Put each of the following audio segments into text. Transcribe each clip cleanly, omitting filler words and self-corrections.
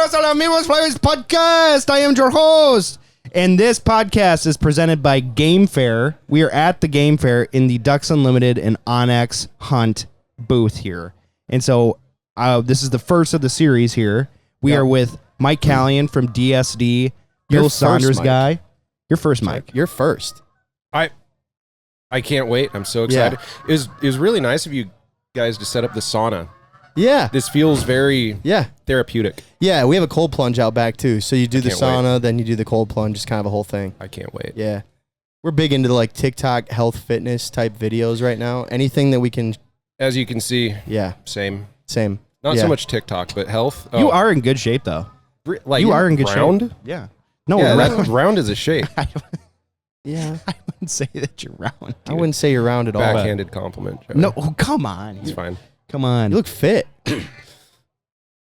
Bienvenidos a la Amigos Flyways podcast. I am your host. And this podcast is presented by Game Fair. We are at the Game Fair in the Ducks Unlimited and Onyx Hunt booth here. And so this is the first of the series here. We are with Mike Callian from DSD. Bill Saunders guy. Your first, Mike. You're first. I can't wait. I'm so excited. Yeah. It was really nice of you guys to set up the sauna. Yeah. This feels very therapeutic. Yeah, we have a cold plunge out back too. So you do the sauna, then you do the cold plunge. It's kind of a whole thing. I can't wait. Yeah. We're big into like TikTok health fitness type videos right now. Anything that we can. As you can see. Yeah. Same. Not so much TikTok, but health. Oh. You are in good shape though. Like you are in good round? shape. Yeah. No, round is a shape. Yeah. I wouldn't say that you're round. Dude. I wouldn't say you're round at all. Backhanded compliment. Joey. No, come on. It's fine. Come on. You look fit. I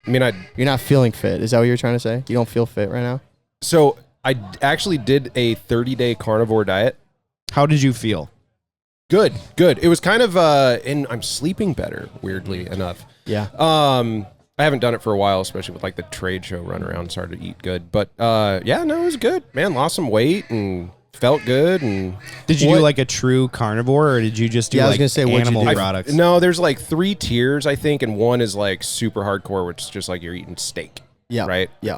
mean, You're not feeling fit. Is that what you're trying to say? You don't feel fit right now? So I actually did a 30-day carnivore diet. How did you feel? Good. It was kind of, and I'm sleeping better, weirdly enough. Yeah. I haven't done it for a while, especially with like the trade show run around, started to eat good. But it was good, man. Lost some weight and felt good. And did you do like a true carnivore, or did you just do like animal products? No, there's like 3 tiers, I think, and one is like super hardcore, which is just like you're eating steak. Yeah. Right? Yeah.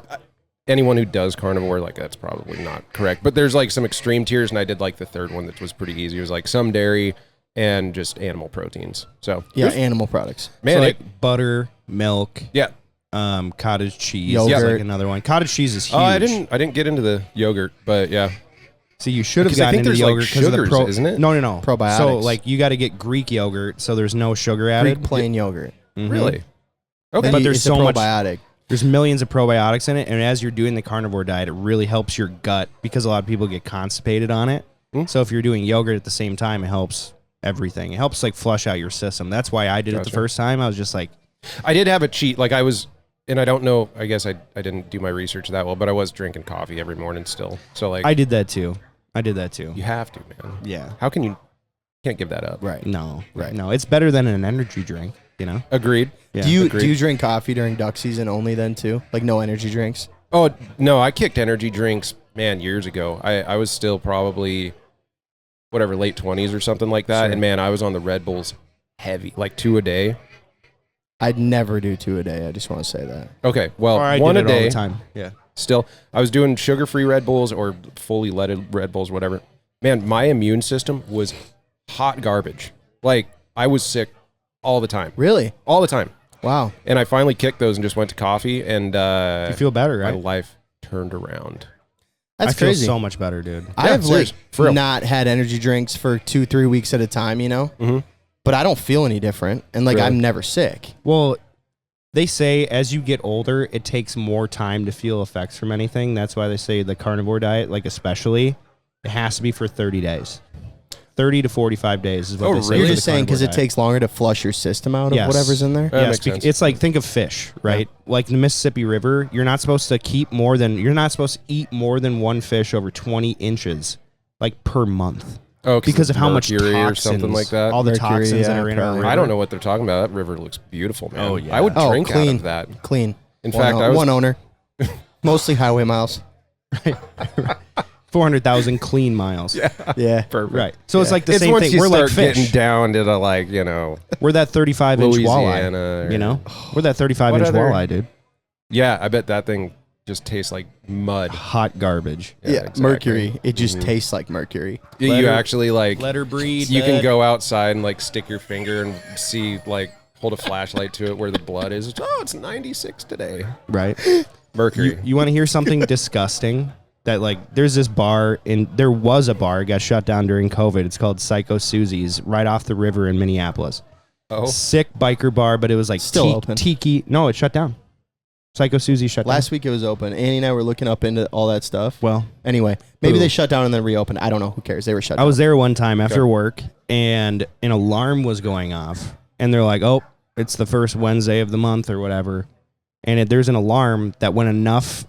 Anyone who does carnivore, like that's probably not correct. But there's like some extreme tiers, and I did like the third one that was pretty easy. It was like some dairy and just animal proteins. So yeah, animal products. Man, so like butter, milk. Yeah. Cottage cheese. Yogurt. Is like another one. Cottage cheese is huge. I didn't get into the yogurt, but yeah. So you should have gotten into the yogurt because of the sugars, isn't it? No. Probiotics. So like you got to get Greek yogurt, so there's no sugar added. Greek plain yogurt. Mm-hmm. Really? Okay. But there's so much probiotic. There's millions of probiotics in it, and as you're doing the carnivore diet, it really helps your gut because a lot of people get constipated on it. So if you're doing yogurt at the same time, it helps everything. It helps like flush out your system. That's why I did it the first time. I was just like, I did have a cheat. Like I was, and I don't know. I guess I didn't do my research that well, but I was drinking coffee every morning still. So like I did that too. You have to, man. Yeah. How can you? Can't give that up. Right. No. Right. No. It's better than an energy drink. You know. Agreed. Yeah. Do you drink coffee during duck season only then too? Like no energy drinks? Oh no, I kicked energy drinks, man, years ago. I was still probably late 20s or something like that. Sure. And man, I was on the Red Bulls heavy, like 2 a day. I'd never do 2 a day. I just want to say that. Okay, well, or I 1 did a it day. All the time. Yeah. Still, I was doing sugar-free Red Bulls or fully leaded Red Bulls, whatever. Man, my immune system was hot garbage. Like I was sick all the time. Really? All the time. Wow. And I finally kicked those and just went to coffee, and you feel better, right? My life turned around. That's crazy. I feel so much better, dude. I've not had energy drinks for 2-3 weeks at a time, you know? Mm-hmm. But I don't feel any different. And like, I'm never sick. Well, they say as you get older, it takes more time to feel effects from anything. That's why they say the carnivore diet, like especially, it has to be for 30 days. 30 to 45 days is what they say. You're just saying because it takes longer to flush your system out of whatever's in there? Yes, it's like, think of fish, right? Yeah. Like the Mississippi River, you're not supposed to eat more than one fish over 20 inches, like per month. Oh, because of how much toxins, or something like that. All the toxins that are in our river. I don't know what they're talking about. That river looks beautiful, man. Oh, yeah. I would drink clean, out of that. Clean. In fact, I was one owner. Mostly highway miles. Right. 400,000 clean miles. Yeah. Perfect. Right. So it's like the same thing. We're like fish. getting down to the we're that 35-inch Louisiana, walleye. We're that 35-inch walleye, dude. Yeah, I bet that thing just tastes like mud. Hot garbage. Yeah, exactly. Mercury. It just tastes like mercury. You actually let her breathe. You can go outside and like stick your finger and see hold a flashlight to it where the blood is. Oh, it's 96 today. Right. Mercury. You want to hear something disgusting? That there's this bar there was a bar, it got shut down during COVID. It's called Psycho Susie's right off the river in Minneapolis. Oh. Sick biker bar, but it was like still open. Tiki. No, it shut down. Psycho Susie shut down. Last week it was open. Annie and I were looking up into all that stuff. Well, anyway, maybe they shut down and then reopened. I don't know. Who cares? They were shut down. I was there one time after work, and an alarm was going off, and they're like, "Oh, it's the first Wednesday of the month or whatever," and there's an alarm that when enough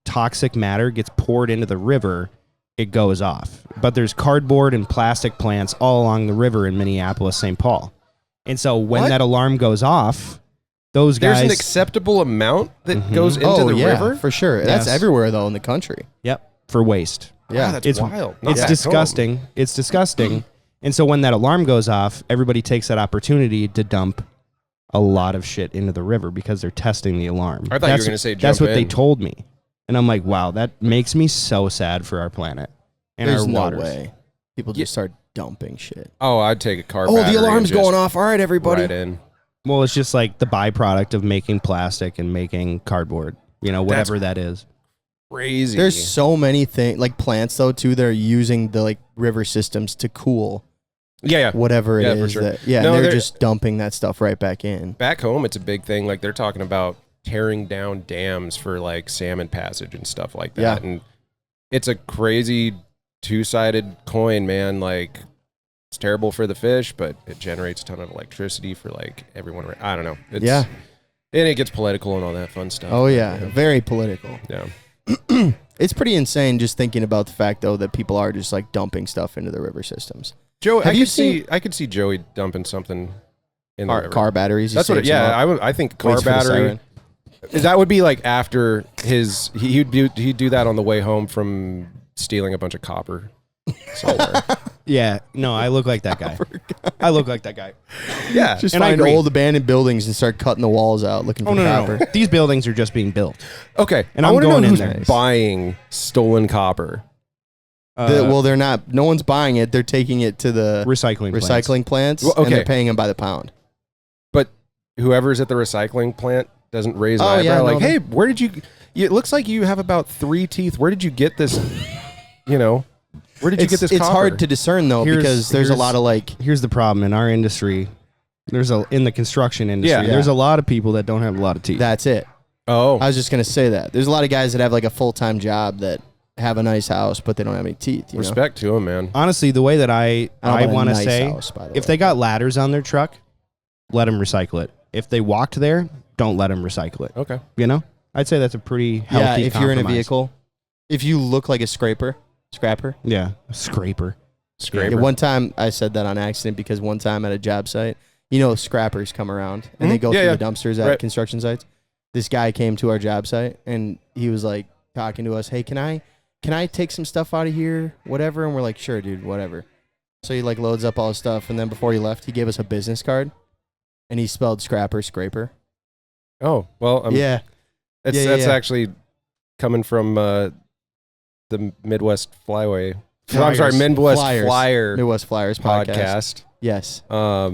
toxic matter gets poured into the river, it goes off. But there's cardboard and plastic plants all along the river in Minneapolis, St. Paul. And so when that alarm goes off, those guys. There's an acceptable amount that goes into Oh, the yeah, river? for sure. That's Yes. everywhere, though, in the country. Yep, for waste. Yeah. Wow, that's It's wild. Not It's back disgusting. home. It's disgusting. And so when that alarm goes off, everybody takes that opportunity to dump a lot of shit into the river because they're testing the alarm. I thought you were gonna say that's jump what they in. told me, and I'm like, wow, that makes me so sad for our planet and There's our no waters. way. People just start dumping shit. Oh, I'd take a car Oh, battery the and alarm's just going off. All right, everybody. Right in. Well, it's just like the byproduct of making plastic and making cardboard. You know, whatever that is. Crazy. There's so many things, like plants, though, too, that are using the like river systems to cool yeah. whatever it Yeah, is. for sure. That, yeah, No, and they're they're- just dumping that stuff right back in. Back home, it's a big thing. Like they're talking about tearing down dams for like salmon passage and stuff like that. Yeah. And it's a crazy two-sided coin, man. Like it's terrible for the fish, but it generates a ton of electricity for like everyone. I don't know. It's, Yeah. And it gets political and all that fun stuff. Oh, yeah. Very political. Yeah. It's pretty insane just thinking about the fact, though, that people are just like dumping stuff into the river systems. Joe, Have I you could see Joey dumping something in the river. Car batteries. That's what. I think car Waits for the battery. siren. That would be like after he'd do that on the way home from stealing a bunch of copper somewhere. Yeah, no, I look like that guy. I look like that guy. Yeah, Just And I find agree. old abandoned buildings and start cutting the walls out looking for Oh no, copper. no. These buildings are just being built. okay. And I I'm wanna know going in who's there. buying stolen copper. Well, they're not. No one's buying it. They're taking it to the recycling plants, Well, and okay. they're paying them by the pound. But whoever's at the recycling plant doesn't raise an Oh, eyebrow. yeah, no, like, they- hey, where did you? It looks like you have about 3 teeth. Where did you get this? Where did you get this? It's copper? hard to discern though because there's a lot of like. Here's the problem in our industry. In the construction industry, Yeah. there's a lot of people that don't have a lot of teeth. That's it. Oh, I was just gonna say that there's a lot of guys that have like a full-time job that have a nice house but they don't have any teeth. You know? respect to him, man. Honestly, the way that I I don't know about a want to nice say, house, by the if way. they got ladders on their truck, let them recycle it. If they walked there, don't let them recycle it. Okay. You know, I'd say that's a pretty healthy. Yeah, if you're in a compromise. vehicle, if you look like a scrapper, Yeah, scraper. Scraper. Yeah, one time I said that on accident because one time at a job site, scrappers come around and they go Yeah, through yeah. the dumpsters at Right. construction sites. This guy came to our job site and he was like talking to us, "Hey, can I take some stuff out of here? Whatever." And we're like, "Sure, dude, whatever." So he like loads up all his stuff and then before he left, he gave us a business card and he spelled scraper. Oh well, Yeah. That's Yeah, that's yeah. actually coming from the Midwest Flyway. I'm Flyers. sorry, Midwest Flyers. Flyer Midwest Flyers podcast. podcast. Yes.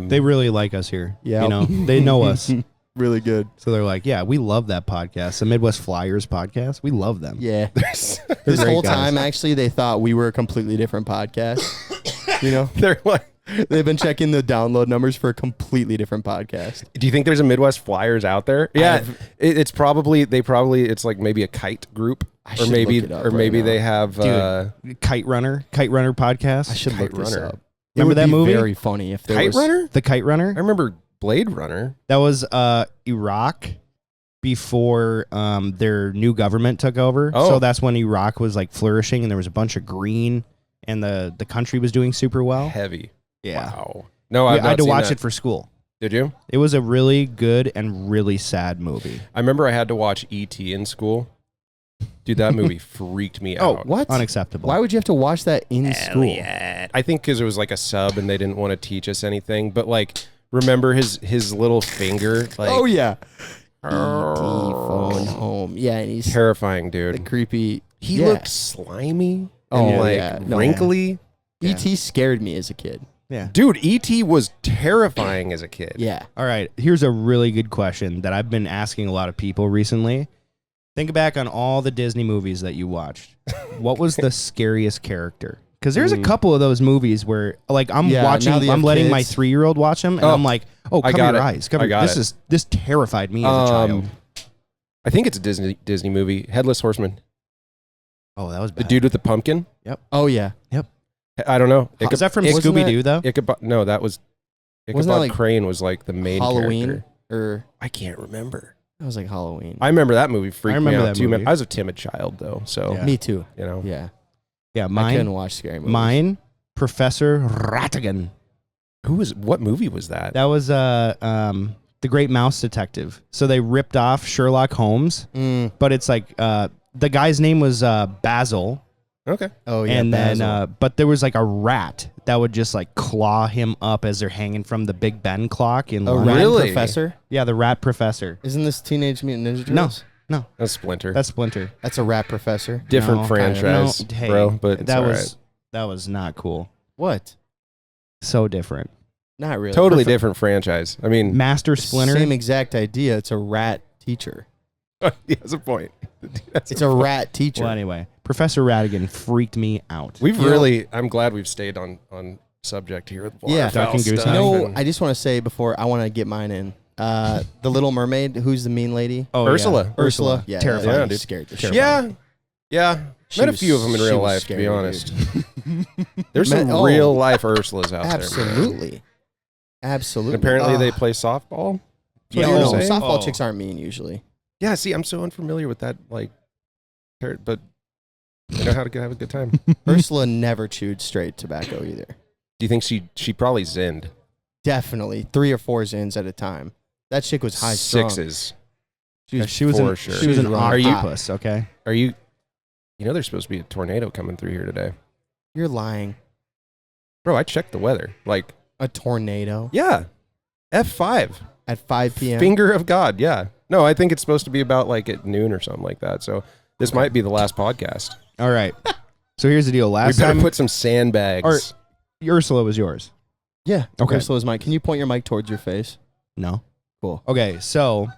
They really like us here. Yeah. You know, they know us. Really good. So they're like, yeah, we love that podcast. The Midwest Flyers podcast. We love them. Yeah. They're This great whole guys. time, actually, they thought we were a completely different podcast. They're like, They've been checking the download numbers for a completely different podcast. do you think there's a Midwest Flyers out there? Yeah, it's probably it's like maybe a kite group, I or should maybe look it up right now. they have. Kite Runner podcast. I should Kite look this Runner. up. It Remember would that be movie? Very funny if there Kite was Runner. The Kite I Runner. remember Blade Runner. That was Iraq before their new government took over. Oh. So that's when Iraq was like flourishing and there was a bunch of green and the country was doing super well. Heavy. Yeah. Wow. No, I've I had to not seen watch that. it for school. Did you? It was a really good and really sad movie. I remember I had to watch E.T. in school. Dude, that movie freaked me out. What? Unacceptable. Why would you have to watch that in school? I think because it was like a sub and they didn't want to teach us anything. But like, remember his little finger? Like, Oh yeah. E.T. phone home. Yeah, and he's terrifying, the dude. creepy. He yeah. looked slimy Oh, and like yeah. No, wrinkly. E.T. scared me as a kid. Yeah. Dude, E.T. was terrifying as a kid. Yeah. All right. Here's a really good question that I've been asking a lot of people recently. Think back on all the Disney movies that you watched. What was the scariest character? Because there's a couple of those movies where, like, I'm Yeah, watching, now that you I'm have letting my kids. 3-year-old watch them, and Oh, I'm like, oh, I cover got your it. eyes. Cover. I got This terrified me as a child. I think it's a Disney movie. Headless Horseman. Oh, that was The bad. dude with the pumpkin. Oh yeah. I don't know. Is that from wasn't Scooby Doo though? No, that was Wasn't that Ichabod like Crane was like the main Halloween character. or I can't remember. that was like Halloween. I remember that movie freaked me remember out that too. movie. I was a timid child though, so Yeah. Me too. you know. Yeah. Yeah, I couldn't mine. watch scary movies. Mine. Professor Rattigan. What movie was that? That was The Great Mouse Detective. So they ripped off Sherlock Holmes, but it's like the guy's name was Basil. Okay. Oh yeah, And Basil. then, but there was like a rat that would just like claw him up as they're hanging from the Big Ben clock in a London. rat Really? professor. Yeah, the rat professor. Isn't this Teenage Mutant Ninja No, Turtles? no, That's Splinter. that's Splinter. That's a rat professor. different No, franchise, No, hey, bro. But it's that all was that was not cool. What? So different. Not really. totally different franchise. I mean, Master Splinter. Same exact idea. It's a rat teacher. he has a point. It's a rat teacher. Well, anyway, Professor Ratigan freaked me out. We've You know- really. I'm glad we've stayed on subject here with Yeah. waterfowl Duck and Goose. stuff. No, and I just want to say before I want to get mine in. The Little Mermaid. Who's the mean lady? Oh, Ursula. Ursula. Yeah, Terrifying. Yeah, Yeah, dude. scared the shit. yeah, yeah. She Met a was- few of them in she real was life, to scary, be dude. honest. There's some Oh. real life Ursulas out there. Absolutely. Absolutely. And apparently, they Ugh. play softball. Yeah, what no, you're saying? softball Oh. chicks aren't mean usually. Yeah, see, I'm so unfamiliar with that. Like, but they know how to have a good time. Ursula never chewed straight tobacco either. Do you think she probably zinned Definitely 3 or 4 zins at a time. That chick was high strung. sixes? She was for an, sure. she was an Are you- octopus. Okay. Are you? You know, there's supposed to be a tornado coming through here today, You're lying. bro. I checked the weather. Like, A tornado yeah, F5. at 5 p.m. Finger of God, yeah. No, I think it's supposed to be about like at noon or something like that. So this might be the last podcast. All right. So here's the deal. We Last better time put some sandbags. Ursula was yours. Yeah. Okay. Ursula's mic. Can you point your mic towards your face? No. Cool. Okay. So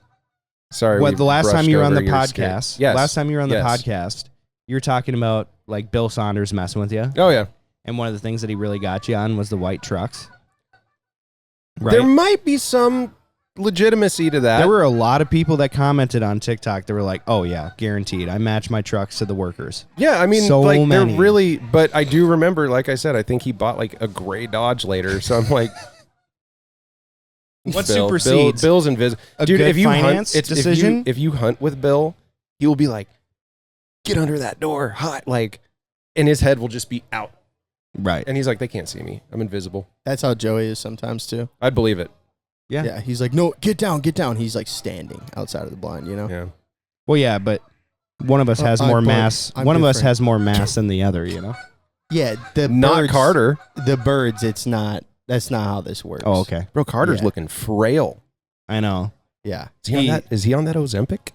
Sorry, what we the last time brushed you were on over the your podcast? skit. Yes. Last time you were on the Yes. podcast, you were talking about like Bill Saunders messing with you, Oh yeah. and one of the things that he really got you on was the white trucks. Right. There might be some legitimacy to that. There were a lot of people that commented on TikTok that were like, "Oh yeah, guaranteed. I match my trucks to the workers." Yeah, I mean, So like many. they're really. But I do remember, like I said, I think he bought like a gray Dodge later. So I'm like, What Bill, supersedes Bill's invisible, a dude? good If you finance hunt, decision? if you hunt with Bill, he will be like, "Get under that door, hot!" Like, and his head will just be out, Right. and he's like, "They can't see me. I'm invisible." That's how Joey is sometimes too. I'd believe it. Yeah. Yeah. He's like, no, get down, get down. He's like standing outside of the blind, you know? Yeah. Well, yeah, but one of us has more I'm mass. I'm One of us different. has more mass than the other. You know. Yeah. The Not birds, Carter, The birds, it's not. That's not how this works. Oh, okay. bro. Carter's Yeah. looking frail. I know. Yeah. Is he on that? Is he on that Ozempic?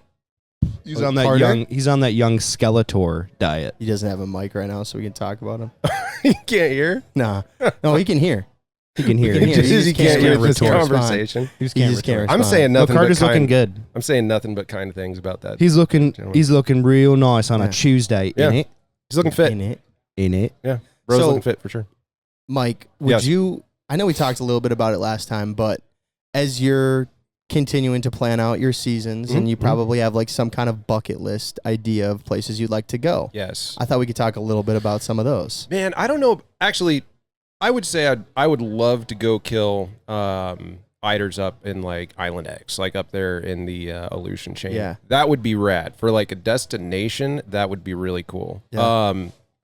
He's on that Carter? young. He's on that young Skeletor diet. He doesn't have a mic right now, so we can talk about him. He can't hear. Nah. No, he can hear. He can hear. He can He hear. just, He He just can't hear this retort. conversation. he just He can't just can't retort. I'm saying No, nothing. Carter's but looking kind, good. I'm saying nothing but kind things about that. He's looking. Gentleman. He's looking real nice on Yeah. a Tuesday. Yeah. In it. He's looking fit. In it. In it. Yeah, bro's So- looking fit for sure. Mike, would Yes. you? I know we talked a little bit about it last time, but as you're continuing to plan out your seasons, and you Mhm. probably have like some kind of bucket list idea of places you'd like to go, Yes, I thought we could talk a little bit about some of those. man. I don't know. Actually, I would say I would love to go kill eiders up in like Island X, like up there in the Aleutian chain. Yeah. that would be rad for like a destination. That would be really cool. Yeah.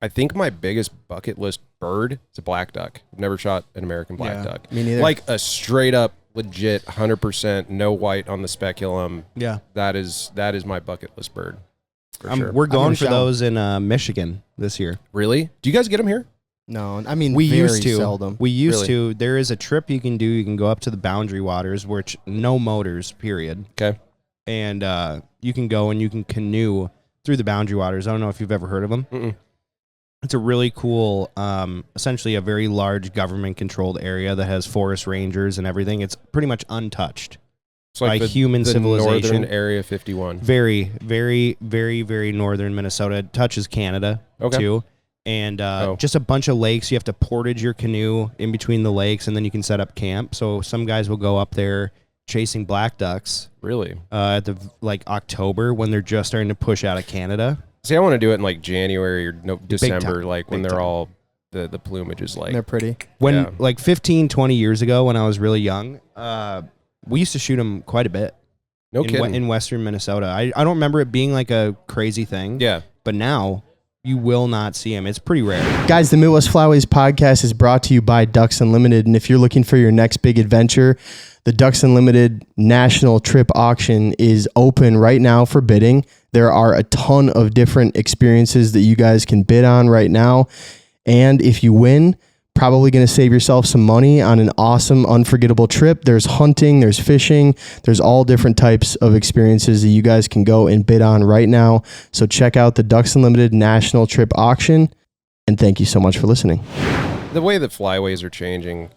I think my biggest bucket list bird is a black duck. I've never shot an American black Yeah. duck. Me neither. Like a straight up legit 100% no white on the speculum. Yeah. That is my bucket list bird. For sure. We're going gonna for shout- those in Michigan this year. Really? Do you guys get them here? no, I mean We very used to. seldom. We used Really? to. There is a trip you can do. You can go up to the Boundary Waters, which no motors. Period. Okay. And you can go and you can canoe through the Boundary Waters. I don't know if you've ever heard of them. Mm-mm. It's a really cool, essentially a very large government-controlled area that has forest rangers and everything. It's pretty much untouched It's like by the, human the civilization. northern area 51. Very, very, very, very northern Minnesota. It touches Canada, Okay. too. And Oh. just a bunch of lakes. You have to portage your canoe in between the lakes, and then you can set up camp. So some guys will go up there chasing black ducks Really? at the like October when they're just starting to push out of Canada. See, I want to do it in like January or December, time. like when Big they're time. all the plumage is like. They're pretty. When Yeah. like 15, 20 years ago when I was really young, we used to shoot them quite a bit No in, kidding. in western Minnesota. I don't remember it being like a crazy thing. Yeah. But now you will not see them. It's pretty rare. Guys, the Midwest Flyways podcast is brought to you by Ducks Unlimited. And if you're looking for your next big adventure, the Ducks Unlimited National Trip Auction is open right now for bidding. There are a ton of different experiences that you guys can bid on right now. And if you win, probably going to save yourself some money on an awesome, unforgettable trip. There's hunting, there's fishing, there's all different types of experiences that you guys can go and bid on right now. So check out the Ducks Unlimited National Trip Auction, and thank you so much for listening. The way that flyways are changing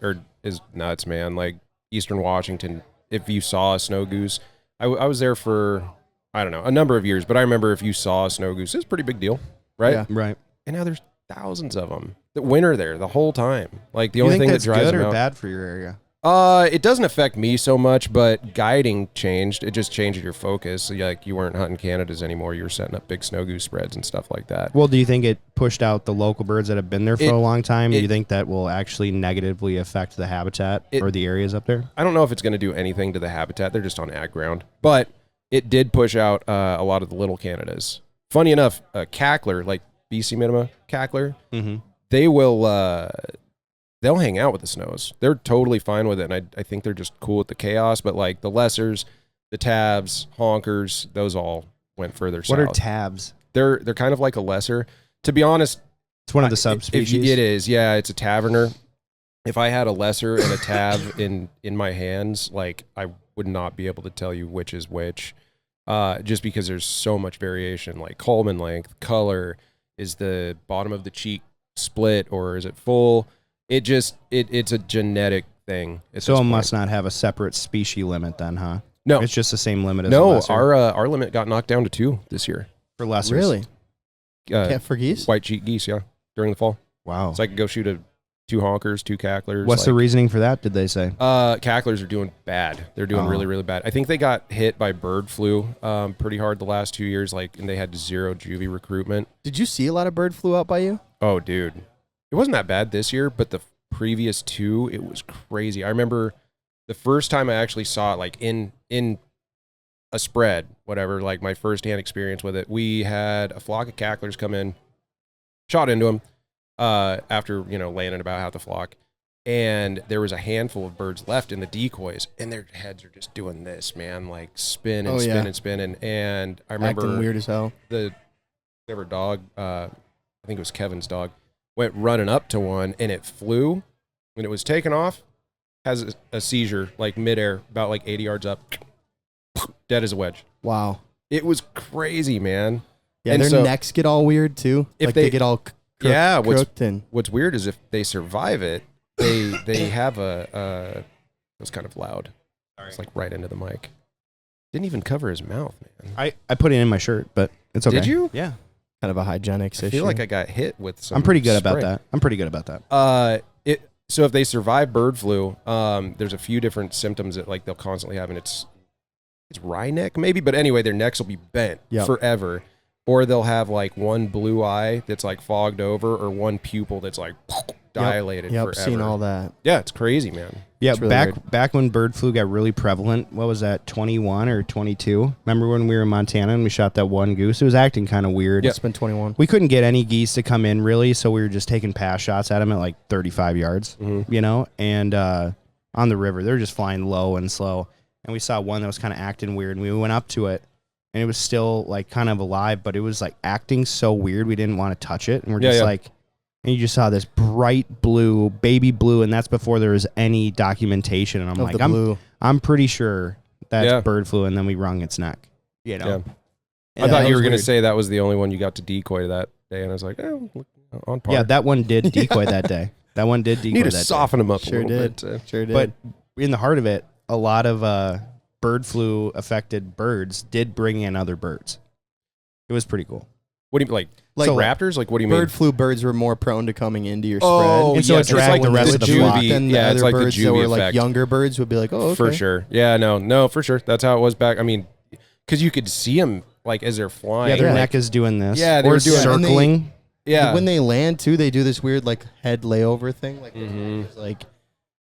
is nuts, man. Like Eastern Washington, if you saw a snow goose, I was there for, I don't know, a number of years, but I remember if you saw a snow goose, it's a pretty big deal, right? Yeah. Right. And now there's thousands of them that winter there the whole time. Like the You only think thing that that's drives good them or out. bad for your area? It doesn't affect me so much, but guiding changed. It just changed your focus. So, like you weren't hunting Canadas anymore. You were setting up big snow goose spreads and stuff like that. Well, do you think it pushed out the local birds that have been there for a long time? Do you think that will actually negatively affect the habitat or the areas up there? I don't know if it's going to do anything to the habitat. They're just on ag ground. But it did push out a lot of the little Canadas. Funny enough, cackler, like BC minima cackler, they will they'll hang out with the snows. They're totally fine with it, and I think they're just cool with the chaos. But like the lessers, the tabs, honkers, those all went further south. What are tabs? They're kind of like a lesser. To be honest, It's one of the subspecies. it is. Yeah, it's a taverner. If I had a lesser and a tab in my hands, like I would not be able to tell you which is which, just because there's so much variation. Like Coleman length, color, is the bottom of the cheek split or is it full? It's a genetic thing. So it must not have a separate species limit then, huh? No, It's just the same limit as no. a lesser Our limit got knocked down to 2 this year. for lessers. Really? Uh, For geese? white cheek geese, yeah, during the fall. Wow. So I could go shoot 2 honkers, 2 cacklers. What's the reasoning for that, did they say? Cacklers are doing bad. They're doing Oh. really, really bad. I think they got hit by bird flu pretty hard the last 2 years, and they had 0 juvie recruitment. Did you see a lot of bird flu out by you? Oh, dude. It wasn't that bad this year, but the previous 2, it was crazy. I remember the first time I actually saw it, like in a spread, whatever, like my first-hand experience with it, we had a flock of cacklers come in, shot into them after, laying it about half the flock. And there was a handful of birds left in the decoys, and their heads are just doing this, man, like spin and spin and spinning. And I remember Acting weird as hell. whatever dog, I think it was Kevin's dog, went running up to one, and it flew. When it was taken off, has a seizure, like midair, about like 80 yards up, dead as a wedge. Wow. It was crazy, man. Yeah, And their so- necks get all weird too. If Like they- they get all crooked and What's weird is if they survive it, they have it was kind of loud. It's like right into the mic. Didn't even cover his mouth, man. I put it in my shirt, but it's okay. Did you? Yeah. kind of a hygienics I issue. feel like I got hit with some. I'm pretty good about spray. that. I'm pretty good about that. So if they survive bird flu, there's a few different symptoms that like they'll constantly have, and it's wry neck maybe, but anyway, their necks will be bent forever, or they'll have like one blue eye that's like fogged over, or one pupil that's like dilated Yep, forever. seen all that. Yeah, it's crazy, man. Yeah, really back when bird flu got really prevalent, what was that, 21 or 22? Remember when we were in Montana and we shot that one goose? It was acting kind of weird. It's been 21. We couldn't get any geese to come in really, so we were just taking pass shots at them at like 35 yards, and on the river. They're just flying low and slow. And we saw one that was kind of acting weird, and we went up to it, and it was still like kind of alive, but it was like acting so weird we didn't want to touch it. And we're just like, and you just saw this bright blue, baby blue, and that's before there was any documentation. And I'm like, I'm pretty sure that's bird flu, and then we wrung its neck. You know? I thought you were going to say that was the only one you got to decoy that day, and I was like, on par. Yeah, that one did decoy that day. That one did decoy Need to that soften day. them up Sure a little did. bit. Sure did. But in the heart of it, a lot of bird flu affected birds did bring in other birds. It was pretty cool. What do you like so raptors? Like, what do you mean? bird flu birds were more prone to coming into your spread. Oh, And so it dragged the rest of the flock. Then the Yeah, it's other like the birds that were juvie like effect. younger birds would be like, oh, okay. For sure. Yeah, no, for sure. That's how it was back. I mean, because you could see them like as they're flying. Yeah, their Yeah. neck is doing this. Yeah, they or were doing- circling. Yeah. When they land too, they do this weird like head layover thing, like they're just, like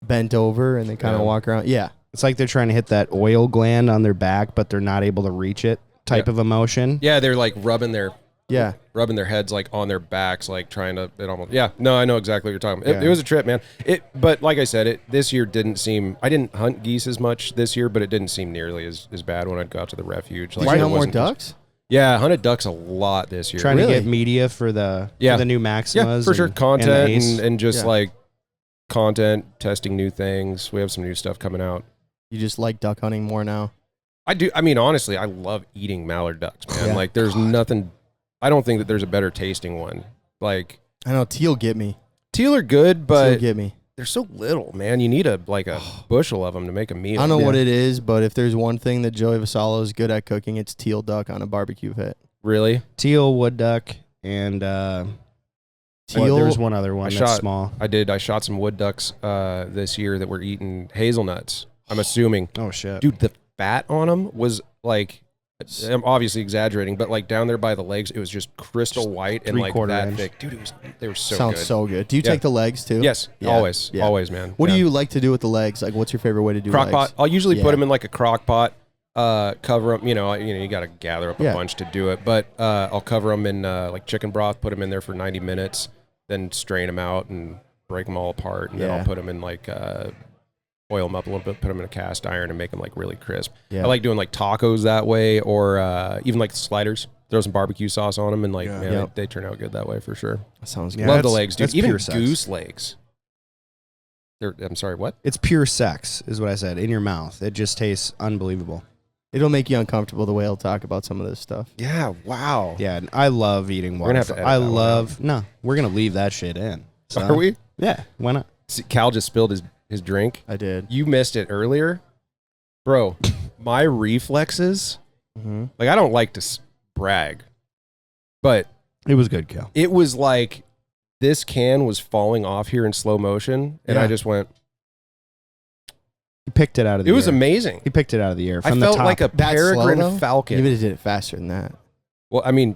bent over and they kind of walk around. Yeah, It's like they're trying to hit that oil gland on their back, but they're not able to reach it type of emotion. Yeah, they're like rubbing their Yeah. rubbing their heads like on their backs, like trying to. It almost. Yeah. No, I know exactly what you're talking about. It was a trip, man. But like I said, this year didn't seem. I didn't hunt geese as much this year, but it didn't seem nearly as bad when I'd go out to the refuge. Did you hunt more ducks? Yeah, I hunted ducks a lot this year. Trying to get media for the new Maximas. Yeah, for sure. Content and just Yeah. like content, testing new things. We have some new stuff coming out. You just like duck hunting more now? I do. I mean, honestly, I love eating mallard ducks, man. Yeah. Like, there's nothing. I don't think that there's a better tasting one. Like, I know teal get me. teal are good, but Teal get me. they're so little, man. You need a bushel of them to make a meal. I don't know what it is, but if there's one thing that Joey Vassallo is good at cooking, it's teal duck on a barbecue pit. Really? Teal, wood duck, and Teal. there was one other one that's small. I shot some wood ducks this year that were eating hazelnuts. I'm assuming. Oh shit, Dude, the fat on them was like, I'm obviously exaggerating, but like down there by the legs, it was just crystal white and like that thick. Dude, they were so Sounds good. so good. Do you take the legs too? Yes, Yeah. always, Yeah. always, man. What do you like to do with the legs? Like, what's your favorite way to do Crock pot? legs? I'll usually Yeah. put them in like a crock pot, cover them. You got to gather up a bunch to do it, but I'll cover them in like chicken broth, put them in there for 90 minutes, then strain them out and break them all apart, and then I'll put them in like oil them up a little bit, put them in a cast iron, and make them like really crisp. Yeah. I like doing like tacos that way, or even like sliders. Throw some barbecue sauce on them, and like they turn out good that way for sure. That sounds good. Love the legs, dude. That's Even pure sex. goose legs. I'm sorry, what? It's pure sex, is what I said. In your mouth, it just tastes unbelievable. It'll make you uncomfortable the way he'll talk about some of this stuff. Yeah, wow. Yeah, and I love eating We're gonna have waterfowl. to edit that one out. No, we're gonna leave that shit in. So, Are we? Yeah, why not? See, Cal just spilled his drink. I did. You missed it earlier. Bro, my reflexes, Mm-hmm. like I don't like to brag, but It was good, Cal. it was like this can was falling off here in slow motion, and Yeah. I just went, He picked it out of the it air. was amazing. He picked it out of the air I from the felt top. like a That slow, peregrine though? falcon. You would have did it faster than that. Well, I mean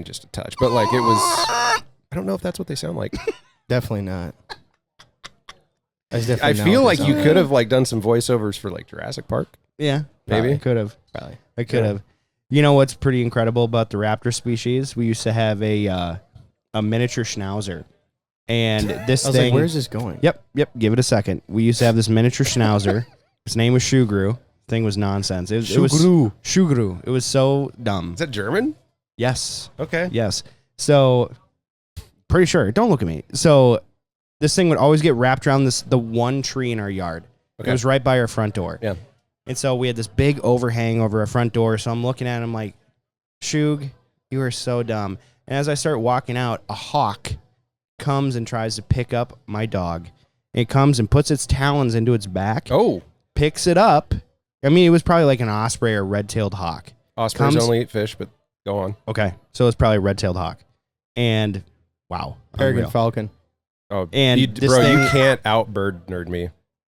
just a touch, but like it was, I don't know if that's what they sound like. Definitely not. That's I definitely not feel what like they you sound could have like done some voiceovers for like Jurassic Park. Yeah, Maybe. I could have. Probably. I could have. You know what's pretty incredible about the raptor species? We used to have a miniature schnauzer, and this I was thing. like, where's this going? Yep. Give it a second. We used to have this miniature schnauzer. His name was Shugru. Thing was nonsense. It was Shugru. It was so dumb. Is that German? Yes. Okay. Yes. So, pretty sure. Don't look at me. So, this thing would always get wrapped around the one tree in our yard. Okay. It was right by our front door. Yeah. And so we had this big overhang over our front door. So I'm looking at him like, Shug, you are so dumb. And as I start walking out, a hawk comes and tries to pick up my dog. It comes and puts its talons into its back, Oh, picks it up. I mean, it was probably like an osprey or red-tailed hawk. ospreys Comes- only eat fish, but go on. Okay. So it's probably a red-tailed hawk. And wow. Peregrine unreal. falcon. Oh, And you, this bro, thing- you can't outbird nerd me.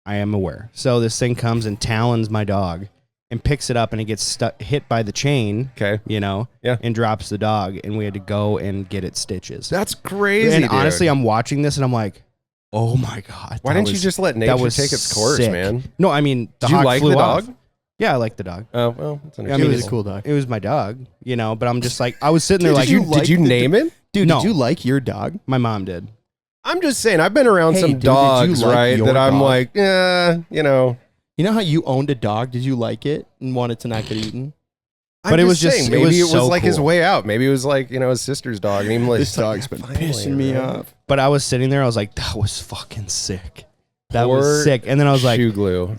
I am aware. So this thing comes and talons my dog and picks it up, and it gets hit by the chain, Okay. Yeah. and drops the dog, and we had to go and get it stitches. That's crazy. And dude. honestly, I'm watching this and I'm like, oh my God. Why that didn't you was- just let that nature was take its course, sick. man? No, I mean, the Did you hawk like flew the off. dog? Yeah, I like the dog. Oh, well, it's I It mean, was understandable. a cool dog. It was my dog, but I'm just like, I was sitting there like, Did you name it? Dude, No. did you like your dog? my mom did. I'm just saying, I've been around Hey, some dude, did you dogs, like right? your That I'm dog? like, you know. You know how you owned a dog? Did you like it and wanted to not get eaten? But it was just- saying, it maybe was it was so like his cool. way out. Maybe it was like, his sister's dog. And he was This like, dog's been finally, pissing me right? off. But I was sitting there, I was like, that was fucking sick. That Poor was sick. And then I was like, shoe glue. Wow.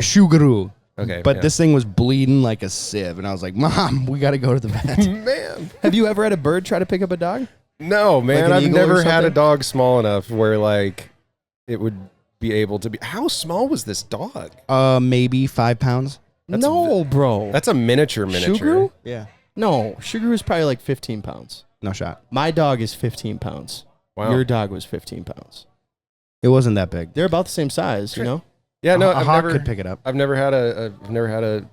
Shuguru. Okay. But yeah. this thing was bleeding like a sieve, and I was like, Mom, we got to go to the vet. man. Have you ever had a bird try to pick up a dog? No, man. an I've eagle or never had a something? dog small enough where like it would be able to be. How small was this dog? Maybe 5 pounds. No, bro. That's a miniature. Shugru? Yeah. No, Sugar is probably like 15 pounds. No shot. My dog is 15 pounds. Wow. Your dog was 15 pounds. It wasn't that big. They're about the same size, you know? Yeah, no, a I've hawk never could pick it up. I've never had a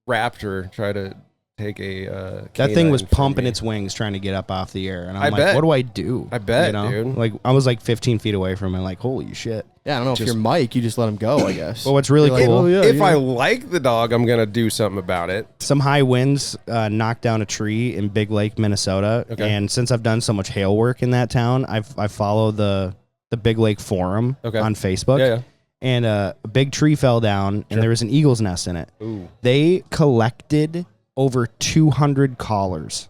raptor try to take a. That thing was canine from pumping me. its wings trying to get up off the air, and I'm I like, bet. what do I do? I bet, dude. Like I was like 15 feet away from it, like holy shit. Yeah, I don't know if Just- you're Mike, you just let him go, I guess. But what's really You're like, cool, "Oh, yeah, If yeah." I like the dog, I'm gonna do something about it. some high winds knocked down a tree in Big Lake, Minnesota, Okay. and since I've done so much hail work in that town, I follow the Big Lake Forum on Facebook. Yeah. And a big tree fell down, and there was an eagle's nest in it. Ooh. They collected over 200 collars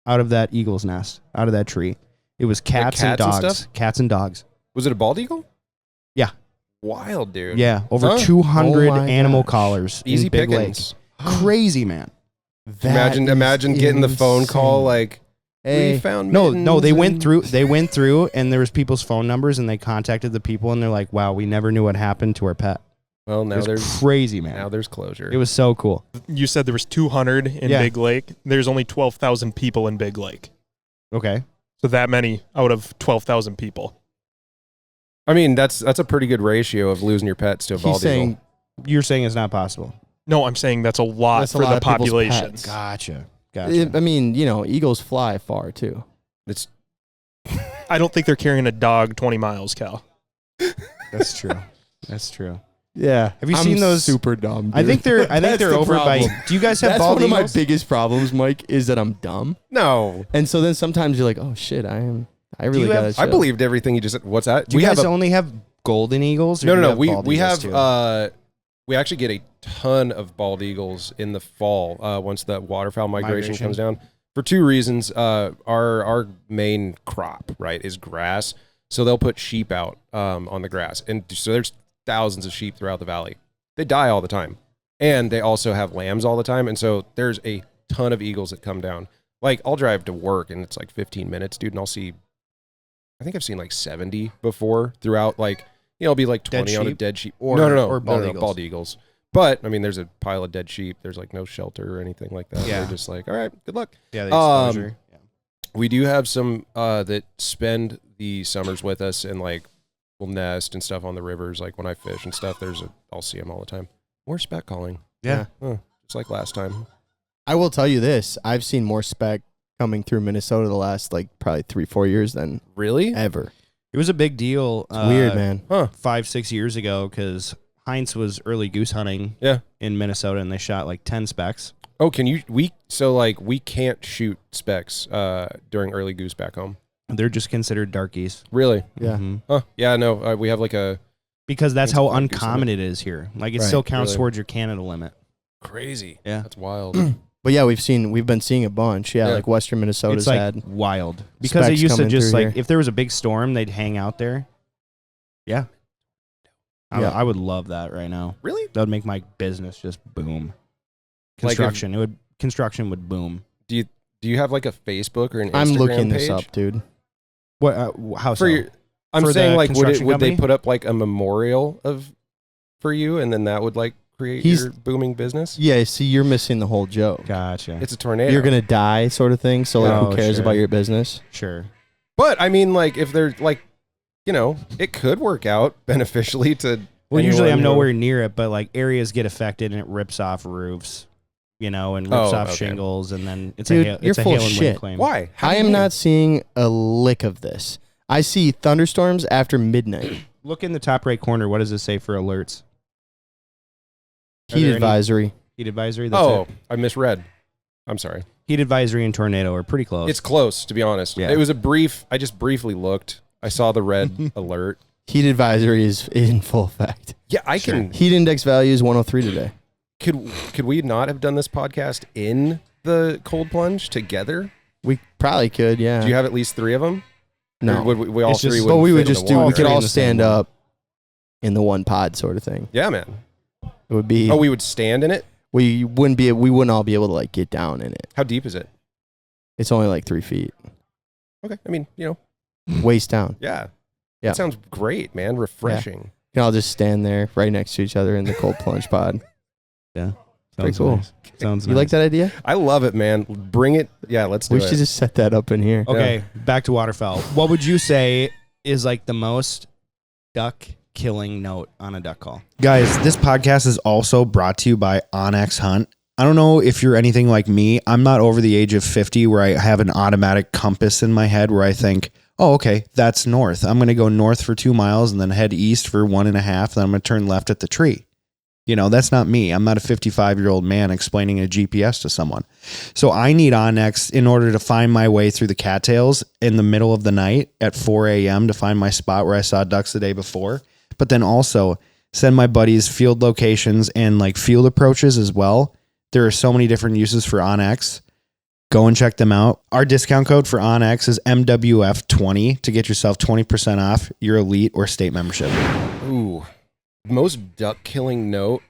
out of that eagle's nest, out of that tree. It was cats and cats and dogs. stuff? Cats and dogs. Was it a bald eagle? Yeah. Wild, dude. Yeah, over Huh? 200 Oh my animal gosh. collars Easy in Big pickings. Lake. Crazy, man. That Imagine is getting the phone call insane. like, Hey, we found No, mittens they went and- through. They went through, and there was people's phone numbers, and they contacted the people, and they're like, "Wow, we never knew what happened to our pet." Well, It now was there's crazy, man. now there's closure. It was so cool. You said there was 200 in Yeah. Big Lake. There's only 12,000 people in Big Lake. Okay, So that many out of 12,000 people. I mean, that's a pretty good ratio of losing your pets to a he's bald saying eagle. you're saying it's not possible. No, I'm saying that's a lot That's a for lot the of people's population. pets. Gotcha. Gotcha. I mean, eagles fly far too. It's I don't think they're carrying a dog 20 miles, Cal. That's true. That's true. Yeah. Have you seen those- Super dumb. I think dude. they're. I think That's they're the over problem. by. Do you guys have That's bald one of my eagles? biggest problems, Mike, is that I'm dumb. no. And so then sometimes you're like, oh shit, I really you gotta have- chill. I believed everything you just said. What's that? Do you guys have only have golden eagles? Or no, do no, you no. have We bald we eagles have too? we actually get a ton of bald eagles in the fall once the waterfowl migration comes down for two reasons. Our main crop, right, is grass. So they'll put sheep out on the grass. And so there's thousands of sheep throughout the valley. They die all the time. And they also have lambs all the time. And so there's a ton of eagles that come down. Like, I'll drive to work and it's like 15 minutes, dude, and I'll see, I think I've seen like 70 before throughout, like, it'll be like 20 on a sheep? dead sheep. Or- no, or bald no, eagles? bald eagles. But, I mean, there's a pile of dead sheep. There's like no shelter or anything like that. Yeah. They're just like, all right, good luck. Yeah, the exposure. Yeah. We do have some that spend the summers with us and like will nest and stuff on the rivers. Like when I fish and stuff, I'll see them all the time. More spec calling. Yeah. Just like last time. I will tell you this. I've seen more spec coming through Minnesota the last like probably 3-4 years than Really? ever. It was a big deal. It's weird, man. 5-6 years ago, because Heinz was early goose hunting. Yeah. In Minnesota, and they shot like 10 specs. Oh, we can't shoot specs during early goose back home. They're just considered darkies. Really? Yeah. Mhm. Huh. Yeah, no, we have like a Because that's It's how a fun goose uncommon it is here. Like it Right, still counts really. towards your Canada limit. crazy. Yeah. That's wild. But yeah, we've been seeing a bunch. Yeah, Yeah. like Western Minnesota's It's like had. wild because it specs used to coming just through like here. if there was a big storm, they'd hang out there. Yeah. Yeah. I would love that right now. Really? That would make my business just boom. Like if- Construction would boom. Do you have like a Facebook or an Instagram I'm looking page? this up, dude. What? How so? For your, I'm For saying the like would construction they company? put up like a memorial for you and then that would like create He's- your booming business? Yeah, see, you're missing the whole joke. Gotcha. It's a tornado. You're gonna die, sort of thing. So like, Oh, who cares sure. about your business? Sure. But I mean, like, if they're like, it could work out beneficially to. Well, usually I'm anyone who- nowhere near it, but like areas get affected and it rips off roofs, and rips Oh, off okay. shingles, and then it's Dude, a hail, you're it's a full hail of and shit. wind claim. Why? How I do you am mean? not seeing a lick of this. I see thunderstorms after midnight. Look in the top right corner. What does it say for alerts? Are Heat there any- advisory. Heat advisory. That's Oh, it. I misread. I'm sorry. Heat advisory and tornado are pretty close. It's close, to be honest. Yeah. It was I just briefly looked. I saw the red alert. Heat advisory is in full effect. Yeah, I Sure. can. Heat index value is 103 today. Could we not have done this podcast in the cold plunge together? We probably could, yeah. Do you have at least 3 of them? No. Or would we all It's just- three? But we would fit in just the do. water? We could three all in the same stand one. up in the one pod, sort of thing. Yeah, man. It would be. Oh, we would stand in it. we wouldn't all be able to like get down in it. How deep is it? It's only like 3 feet, Okay, I mean, waist down. yeah. Yeah. That sounds great, man. Refreshing. You can all just stand there right next to each other in the cold plunge pod. Sounds pretty cool. nice. Sounds You like that idea? I love it, man. Bring it. Yeah, let's do We it. should just set that up in here. Okay, back to waterfowl. What would you say is like the most duck killing note on a duck call? Guys, this podcast is also brought to you by Onyx Hunt. I don't know if you're anything like me. I'm not over the age of 50 where I have an automatic compass in my head where I think, oh, okay, that's north. I'm going to go north for 2 miles and then head east for 1.5. Then I'm going to turn left at the tree. You know, that's not me. I'm not a 55-year-old man explaining a GPS to someone. So I need Onyx in order to find my way through the cattails in the middle of the night at 4 a.m. to find my spot where I saw ducks the day before. But then also send my buddies field locations and like field approaches as well. There are so many different uses for Onyx. Go and check them out. Our discount code for Onyx is MWF20 to get yourself 20% off your elite or state membership. Ooh. Most duck killing note.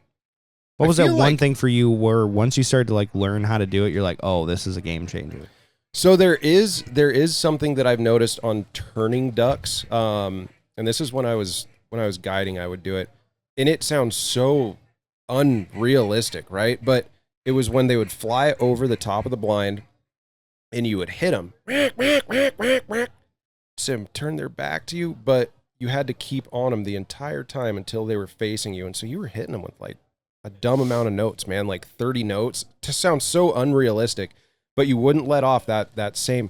What was I that feel one like- thing for you where once you started to like learn how to do it, you're like, oh, this is a game changer? So there is something that I've noticed on turning ducks. And this is when I was guiding, I would do it. And it sounds so unrealistic, right? But it was when they would fly over the top of the blind and you would hit them. So turn their back to you, but you had to keep on them the entire time until they were facing you. And so you were hitting them with like a dumb amount of notes, man, like 30 notes. To sound so unrealistic, but you wouldn't let off that same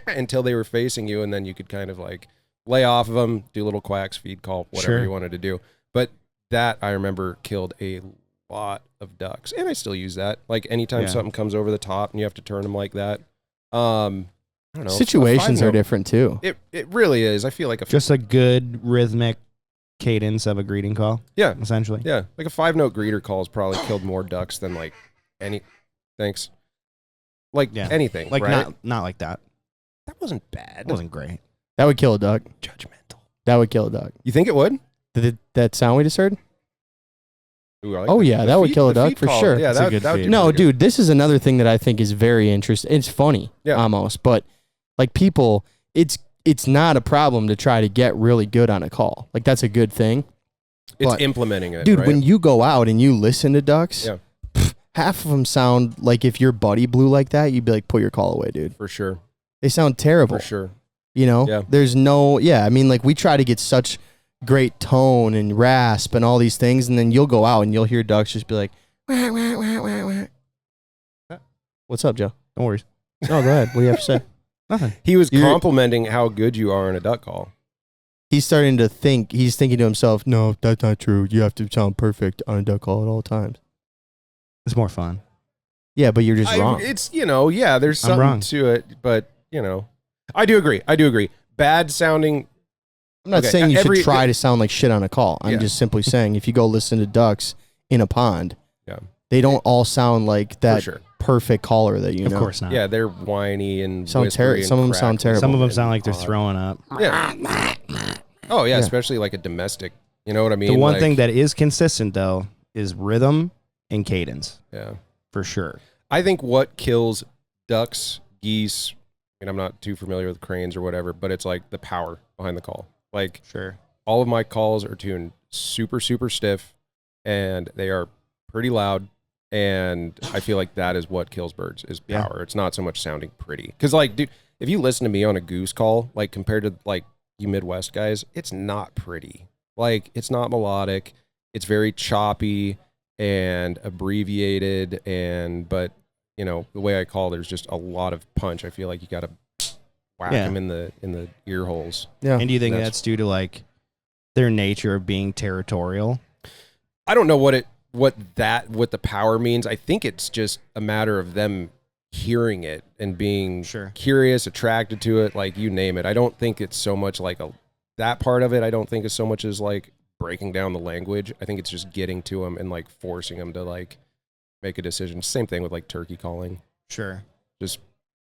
until they were facing you. And then you could kind of like lay off of them, do little quacks, feed call, whatever you wanted to do. But that I remember killed a lot of ducks. And I still use that. Like anytime something comes over the top and you have to turn them like that. I don't know. Situations are different too. It really is. I feel like Just a good rhythmic cadence of a greeting call. Yeah. Essentially. Yeah. Like a 5-note greeter call has probably killed more ducks than like any. Thanks. Like anything. Like right? not like that. That wasn't bad. That wasn't great. That would kill a duck. Judgmental. That would kill a duck. You think it would? That sound we just heard? Ooh, I like Oh, the- yeah, the that would feed- kill a the duck feed for call. sure. Yeah, That's a that good would feed. do No, pretty good. dude, this is another thing that I think is very interesting. It's funny, almost, but like people, it's not a problem to try to get really good on a call. Like that's a good thing. It's But, implementing it. Dude, right? when you go out and you listen to ducks, half of them sound like if your buddy blew like that, you'd be like, put your call away, dude. For sure. They sound terrible. For sure. You know? Yeah. There's no, I mean, like we try to get such great tone and rasp and all these things, and then you'll go out and you'll hear ducks just be like, wah, wah, wah, wah, wah. What's up, Joe? Don't worry. No, go ahead. What do you have to say? Nothing. He was You're- complimenting how good you are in a duck call. He's starting to think, he's thinking to himself, no, that's not true. You have to sound perfect on a duck call at all times. It's more fun. Yeah, but you're just wrong. It's, there's I'm wrong. something to it, but, I do agree. Bad sounding. I'm not Okay, saying you every- should try to sound like shit on a call. I'm Yeah. just simply saying if you go listen to ducks in a pond, they don't all sound like For that sure. perfect caller that you know. Of course not. Yeah, they're whiny and Sound whispery terrible. and Some of them sound crackly. terrible. Some of them sound and like they're odd. throwing up. Yeah. Oh, yeah, especially like a domestic. You know what I mean? The one Like, thing that is consistent though is rhythm and cadence Yeah. for sure. I think what kills ducks, geese, and I'm not too familiar with cranes or whatever, but it's like the power behind the call. Like Sure. all of my calls are tuned super, super stiff and they are pretty loud. And I feel like that is what kills birds is Yeah. power. It's not so much sounding pretty. Cause like, dude, if you listen to me on a goose call, like compared to like you Midwest guys, it's not pretty. Like it's not melodic. It's very choppy and abbreviated. But the way I call, there's just a lot of punch. I feel like you got to whack Yeah. them in the ear holes. Yeah. And do you think That's- that's due to like their nature of being territorial? I don't know what the power means. I think it's just a matter of them hearing it and being Sure. curious, attracted to it, like you name it. I don't think it's so much like that part of it. I don't think is so much as like breaking down the language. I think it's just getting to them and like forcing them to like make a decision. Same thing with like turkey calling, Sure. just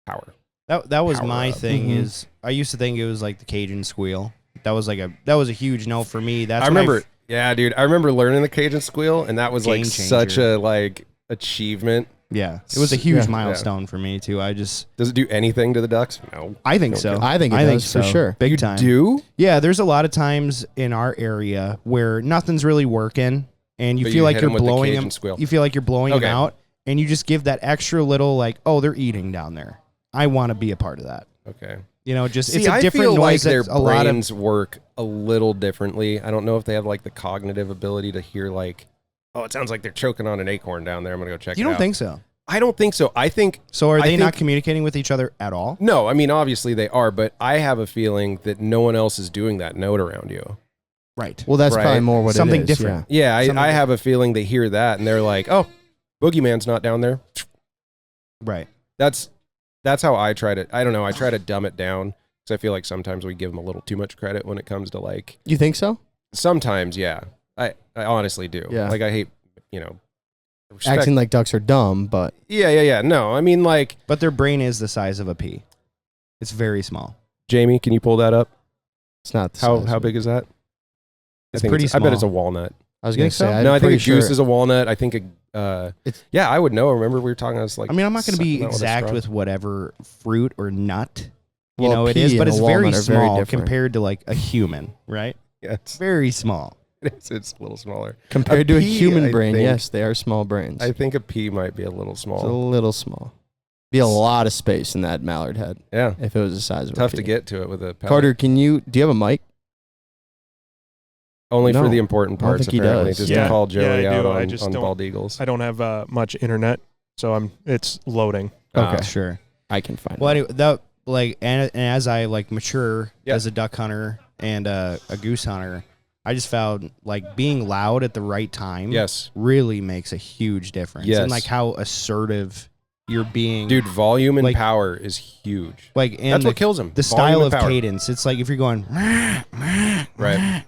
power. That was Power my up. thing. Mhm. Is I used to think it was like the Cajun squeal. That was a huge no for me. That's I when remember, yeah, dude. I remember learning the Cajun squeal, and that was like Game such changer. a like achievement. Yeah, it was a huge Yeah. milestone for me too. Does it do anything to the ducks? No. I think Okay. so. I think it does, for sure. Big You time. do? Yeah, there's a lot of times in our area where nothing's really working, and you But feel you like hit you're 'em with the blowing Cajun them. squeal. You feel like you're blowing them Okay. out, and you just give that extra little like, oh, they're eating down there. I want to be a part of that. Okay. You know, just See, it's a I different feel noise. like their that's a lot of. brains work a little differently. I don't know if they have like the cognitive ability to hear like, oh, it sounds like they're choking on an acorn down there. I'm gonna go check it out. You don't think so? I don't think so. I think So are I they not think- communicating with each other at all? no. I mean, obviously they are, but I have a feeling that no one else is doing that note around you. Right. Well, that's Right. probably more what Something it is. different. Yeah, Something I have a feeling they hear that and they're like, oh, Boogeyman's not down there. Right. That's how I try to. I don't know. I try to dumb it down because I feel like sometimes we give them a little too much credit when it comes to like. You think so? Sometimes, yeah. I honestly do. Yeah. Like I hate, respect. Acting like ducks are dumb, but Yeah. No, I mean like But their brain is the size of a pea. It's very small. Jamie, can you pull that up? it's not. The How size how of- big is that? It's I think pretty I bet it's a small. walnut. I was You gonna think so? say. I'm No, I think pretty a goose sure- is a walnut. I think It's- yeah, I would know. Remember we were talking. I was like, I mean, I'm not going to be sucking out with a exact straw. with whatever fruit or nut Well, it pea is, but and a it's very walnut are very small different. compared to like a human, right? Yeah, it's, Very small. it's a little smaller. compared to a pea, human I brain. think- Yes, they are small brains. I think a pea might be a little It's a small. little small. Be a lot of space in that mallard head Yeah, if it was the size of tough a to pea. get to it with a pellet. Carter, do you have a mic? Only No, for the important I don't parts, think he apparently. does. Just Yeah. to call Yeah, I Joey out do. I on, just on don't- bald eagles. I don't have much internet, so it's loading. Okay. Sure. I can find Well, it. anyway, that like, and as I like mature Yeah. as a duck hunter and a goose hunter, I just found like being loud at the right time. Yes. Really makes a huge difference. Yes. And like how assertive you're being. Dude, volume and Like- power is huge. Like and That's the, what kills him. the Volume style and of power. cadence. It's like if you're going Right.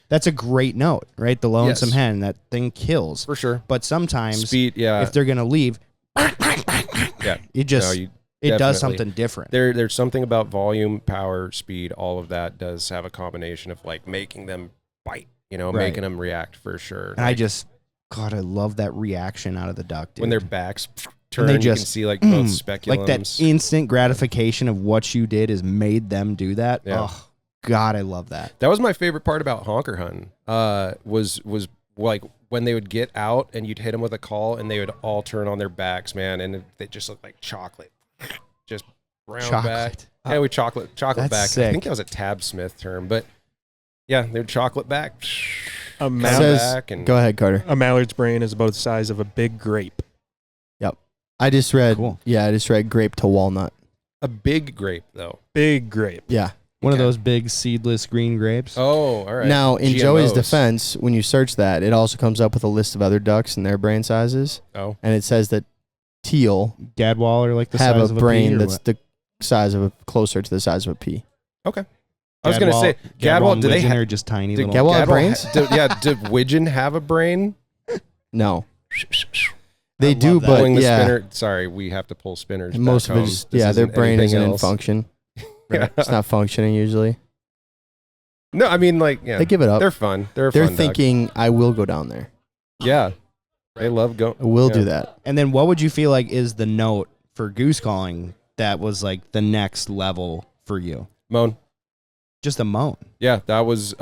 that's a great note, right? The lonesome Yes. hen, that thing kills. For sure. But sometimes Speed, yeah. if they're gonna leave, Yeah. it just No, you it does definitely- something different. There's something about volume, power, speed, all of that does have a combination of like making them bite, Right. making them react for sure. And I just God, I love that reaction out of the duck, dude. when their backs turn, they you can just, see like both like speculums. that instant gratification of what you did has made them do that. Yeah. Oh God, I love that. That was my favorite part about honker hunting. Was like when they would get out and you'd hit them with a call and they would all turn on their backs, man, and they just looked like chocolate, just round back. Chocolate. Yeah, we chocolate That's back. I sick. think that was a Tab Smith term, but yeah, they're chocolate back. A, Round mal- Says- back and Go ahead, Carter. a mallard's brain is about the size of a big grape. I just read. Cool. Yeah, I just read grape to walnut. a big grape though. Big grape. Yeah. One of Okay. those big seedless green grapes. Oh, all right. Now, in Joey's GMOs. defense, when you search that, it also comes up with a list of other ducks and their brain sizes, Oh, and it says that teal Gadwall are like the have size a of brain a pea or that's what? the size of closer to the size of a pea. okay. I was gonna say Gadwall Gadwall. and Do they Widgeon have are just tiny did little. Gadwall have brains? Did Widgeon have a brain? No, I they love do, that. but Pulling the yeah, spinner. Sorry, we have to pull spinners. most back of it home. is This their isn't brain anything isn't in else. function. Yeah. It's not functioning usually. No, I mean like yeah, They give it up. they're fun. They're They're fun duck. thinking, "I will go down there. Yeah, they love going. I will do Yeah. that." And then what would you feel like is the note for goose calling that was like the next level for you? Moan. Just a moan. Yeah, that was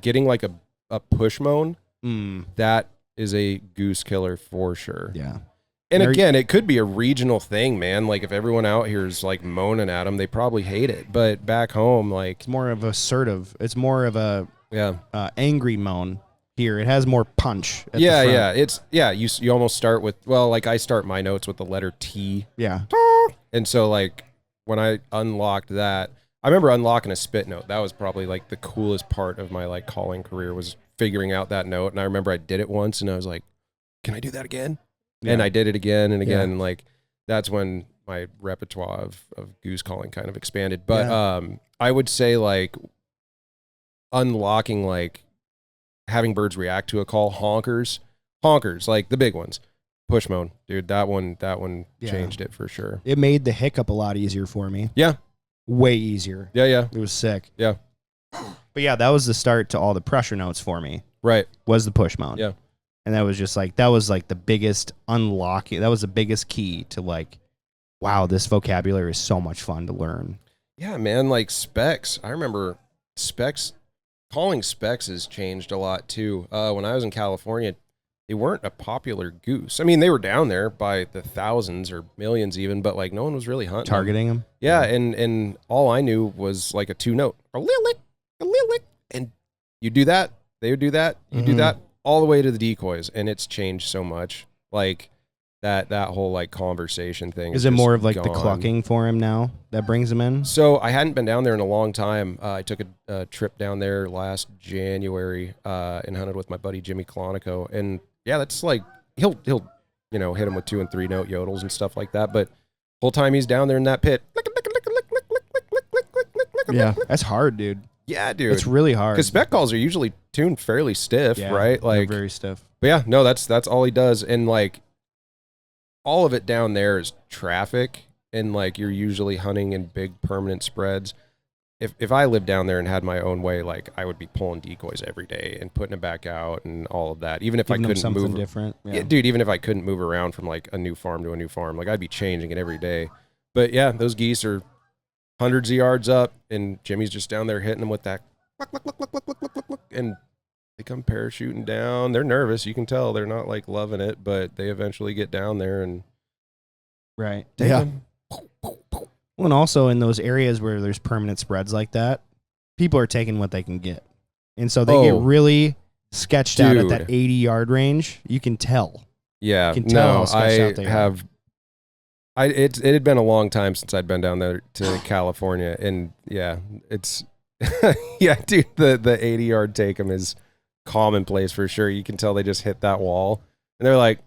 getting like a push moan. That is a goose killer for sure. Yeah. And Are you- again, it could be a regional thing, man. Like if everyone out here is like moaning at them, they probably hate it. But back home, like It's more of assertive. It's more of a yeah, angry moan here. It has more punch. At yeah, the front. yeah. It's yeah. You almost start with like I start my notes with the letter T, Yeah. and so like when I unlocked that, I remember unlocking a spit note. That was probably like the coolest part of my like calling career was figuring out that note. And I remember I did it once, and I was like, "Can I do that again?" And I did it again and again. Yeah. And like that's when my repertoire of goose calling kind of expanded. But I would say like unlocking like having birds react to a call, honkers, like the big ones. Push moan, dude. That one Yeah. changed it for sure. It made the hiccup a lot easier for me. Yeah. Way easier. Yeah. It was sick. Yeah. But yeah, that was the start to all the pressure notes for me. Right. Was the push moan. Yeah. And that was just like the biggest unlocking. That was the biggest key to like, wow, this vocabulary is so much fun to learn. Yeah, man. Like specs. I remember specs. Calling specs has changed a lot too. When I was in California, they weren't a popular goose. I mean, they were down there by the thousands or millions even, but like no one was really hunting Targeting them. Yeah, and all I knew was like a 2-note, a lick, and you do that, they would do that, you do that, all the way to the decoys, and it's changed so much. Like that whole like conversation thing. Is it more of like gone. the clucking for him now that brings him in? So I hadn't been down there in a long time. I took a trip down there last January and hunted with my buddy Jimmy Clonico, and yeah, that's like he'll hit him with 2 and 3 note yodels and stuff like that, but whole time he's down there in that pit. Yeah. That's hard, dude. Yeah, dude. It's really hard. Because spec calls are usually tuned fairly stiff, right? Like very stiff. But yeah, no, that's all he does. And like all of it down there is traffic, and like you're usually hunting in big permanent spreads. If I lived down there and had my own way, like I would be pulling decoys every day and putting it back out and all of that. Even if Giving I couldn't something move different. Yeah, dude, even if I couldn't move around from like a new farm to a new farm, like I'd be changing it every day. But yeah, those geese are hundreds of yards up, and Jimmy's just down there hitting them with that and they come parachuting down. They're nervous. You can tell they're not like loving it, but they eventually get down there and Right. Yeah. Well, and also in those areas where there's permanent spreads like that, people are taking what they can get. And so they get really sketched out at that 80-yard range. You can tell. Yeah. You can tell how No, sketched out they are. it had been a long time since I'd been down there to California, and yeah, it's yeah, dude, the 80-yard take 'em is commonplace for sure. You can tell they just hit that wall, and they're like,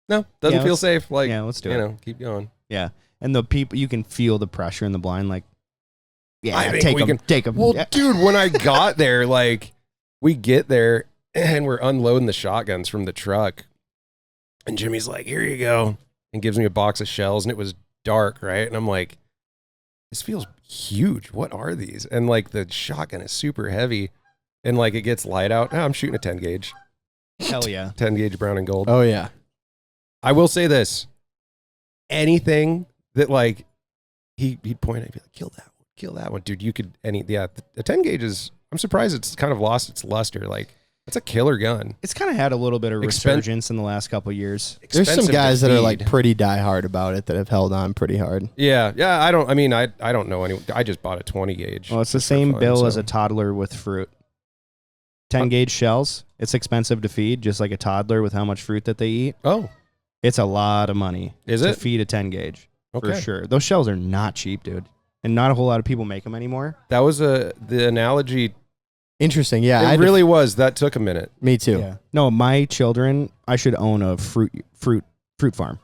no, doesn't feel safe. Like, yeah, let's do it. Keep going. Yeah. And the people, you can feel the pressure in the blind, like, yeah, I think take we them, can- take them. Well, dude, when I got there, like, we get there and we're unloading the shotguns from the truck, and Jimmy's like, here you go, and gives me a box of shells, and it was dark, right? And I'm like, this feels huge. What are these? And like the shotgun is super heavy, and like it gets light out. I'm shooting a 10 gauge. Hell yeah. 10 gauge brown and gold. Oh yeah. I will say this. Anything that like he'd point at, he'd be like, kill that one. Dude, you could the 10 gauge is, I'm surprised it's kind of lost its luster. Like, it's a killer gun. It's kind of had a little bit of resurgence in the last couple of years. There's some Expensive guys to that are like feed. pretty diehard about it that have held on pretty hard. Yeah. I don't know anyone. I just bought a 20 gauge. Well, it's the just for same fun, bill so. as a toddler with fruit. 10 gauge shells. It's expensive to feed, just like a toddler with how much fruit that they eat. Oh, It's a lot of money is to it? feed a 10 gauge. Okay. For sure. Those shells are not cheap, dude. And not a whole lot of people make them anymore. That was the analogy. Interesting. Yeah. It really was. That took a minute. Me too. Yeah. No, my children, I should own a fruit farm.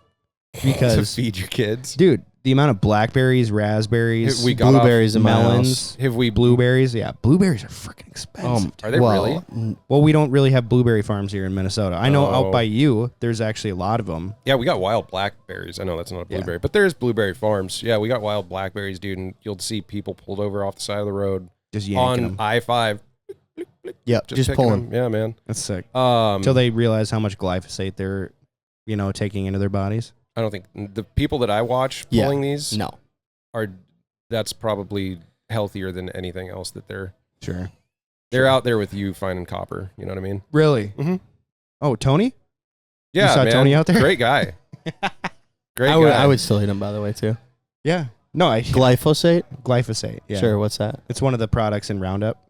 To Because, feed your kids. dude, the amount of blackberries, raspberries, We got Blueberries and melons, Have we blueberries. Yeah, blueberries are freaking expensive. Are they really? Well, we don't really have blueberry farms here in Minnesota. I know Oh. out by you, there's actually a lot of them. Yeah, we got wild blackberries. I know that's not a Yeah. blueberry, but there's blueberry farms. Yeah, we got wild blackberries, dude, and you'll see people pulled over off the side of the road Just yanking on them. I-5. Yep. Just picking pulling. 'em. Yeah, man. That's sick. Um, Until they realize how much glyphosate they're, taking into their bodies. I don't think the people that I watch Yeah. pulling these No. that's probably healthier than anything else that they're Sure. out there with you finding copper. You know what I mean? Really? Mhm. Oh, Tony? Yeah, saw man. Tony out there? Great guy. Great I would, guy. I would still hit him, by the way, too. Yeah. No, Glyphosate? glyphosate. Yeah. Sure. What's that? It's one of the products in Roundup.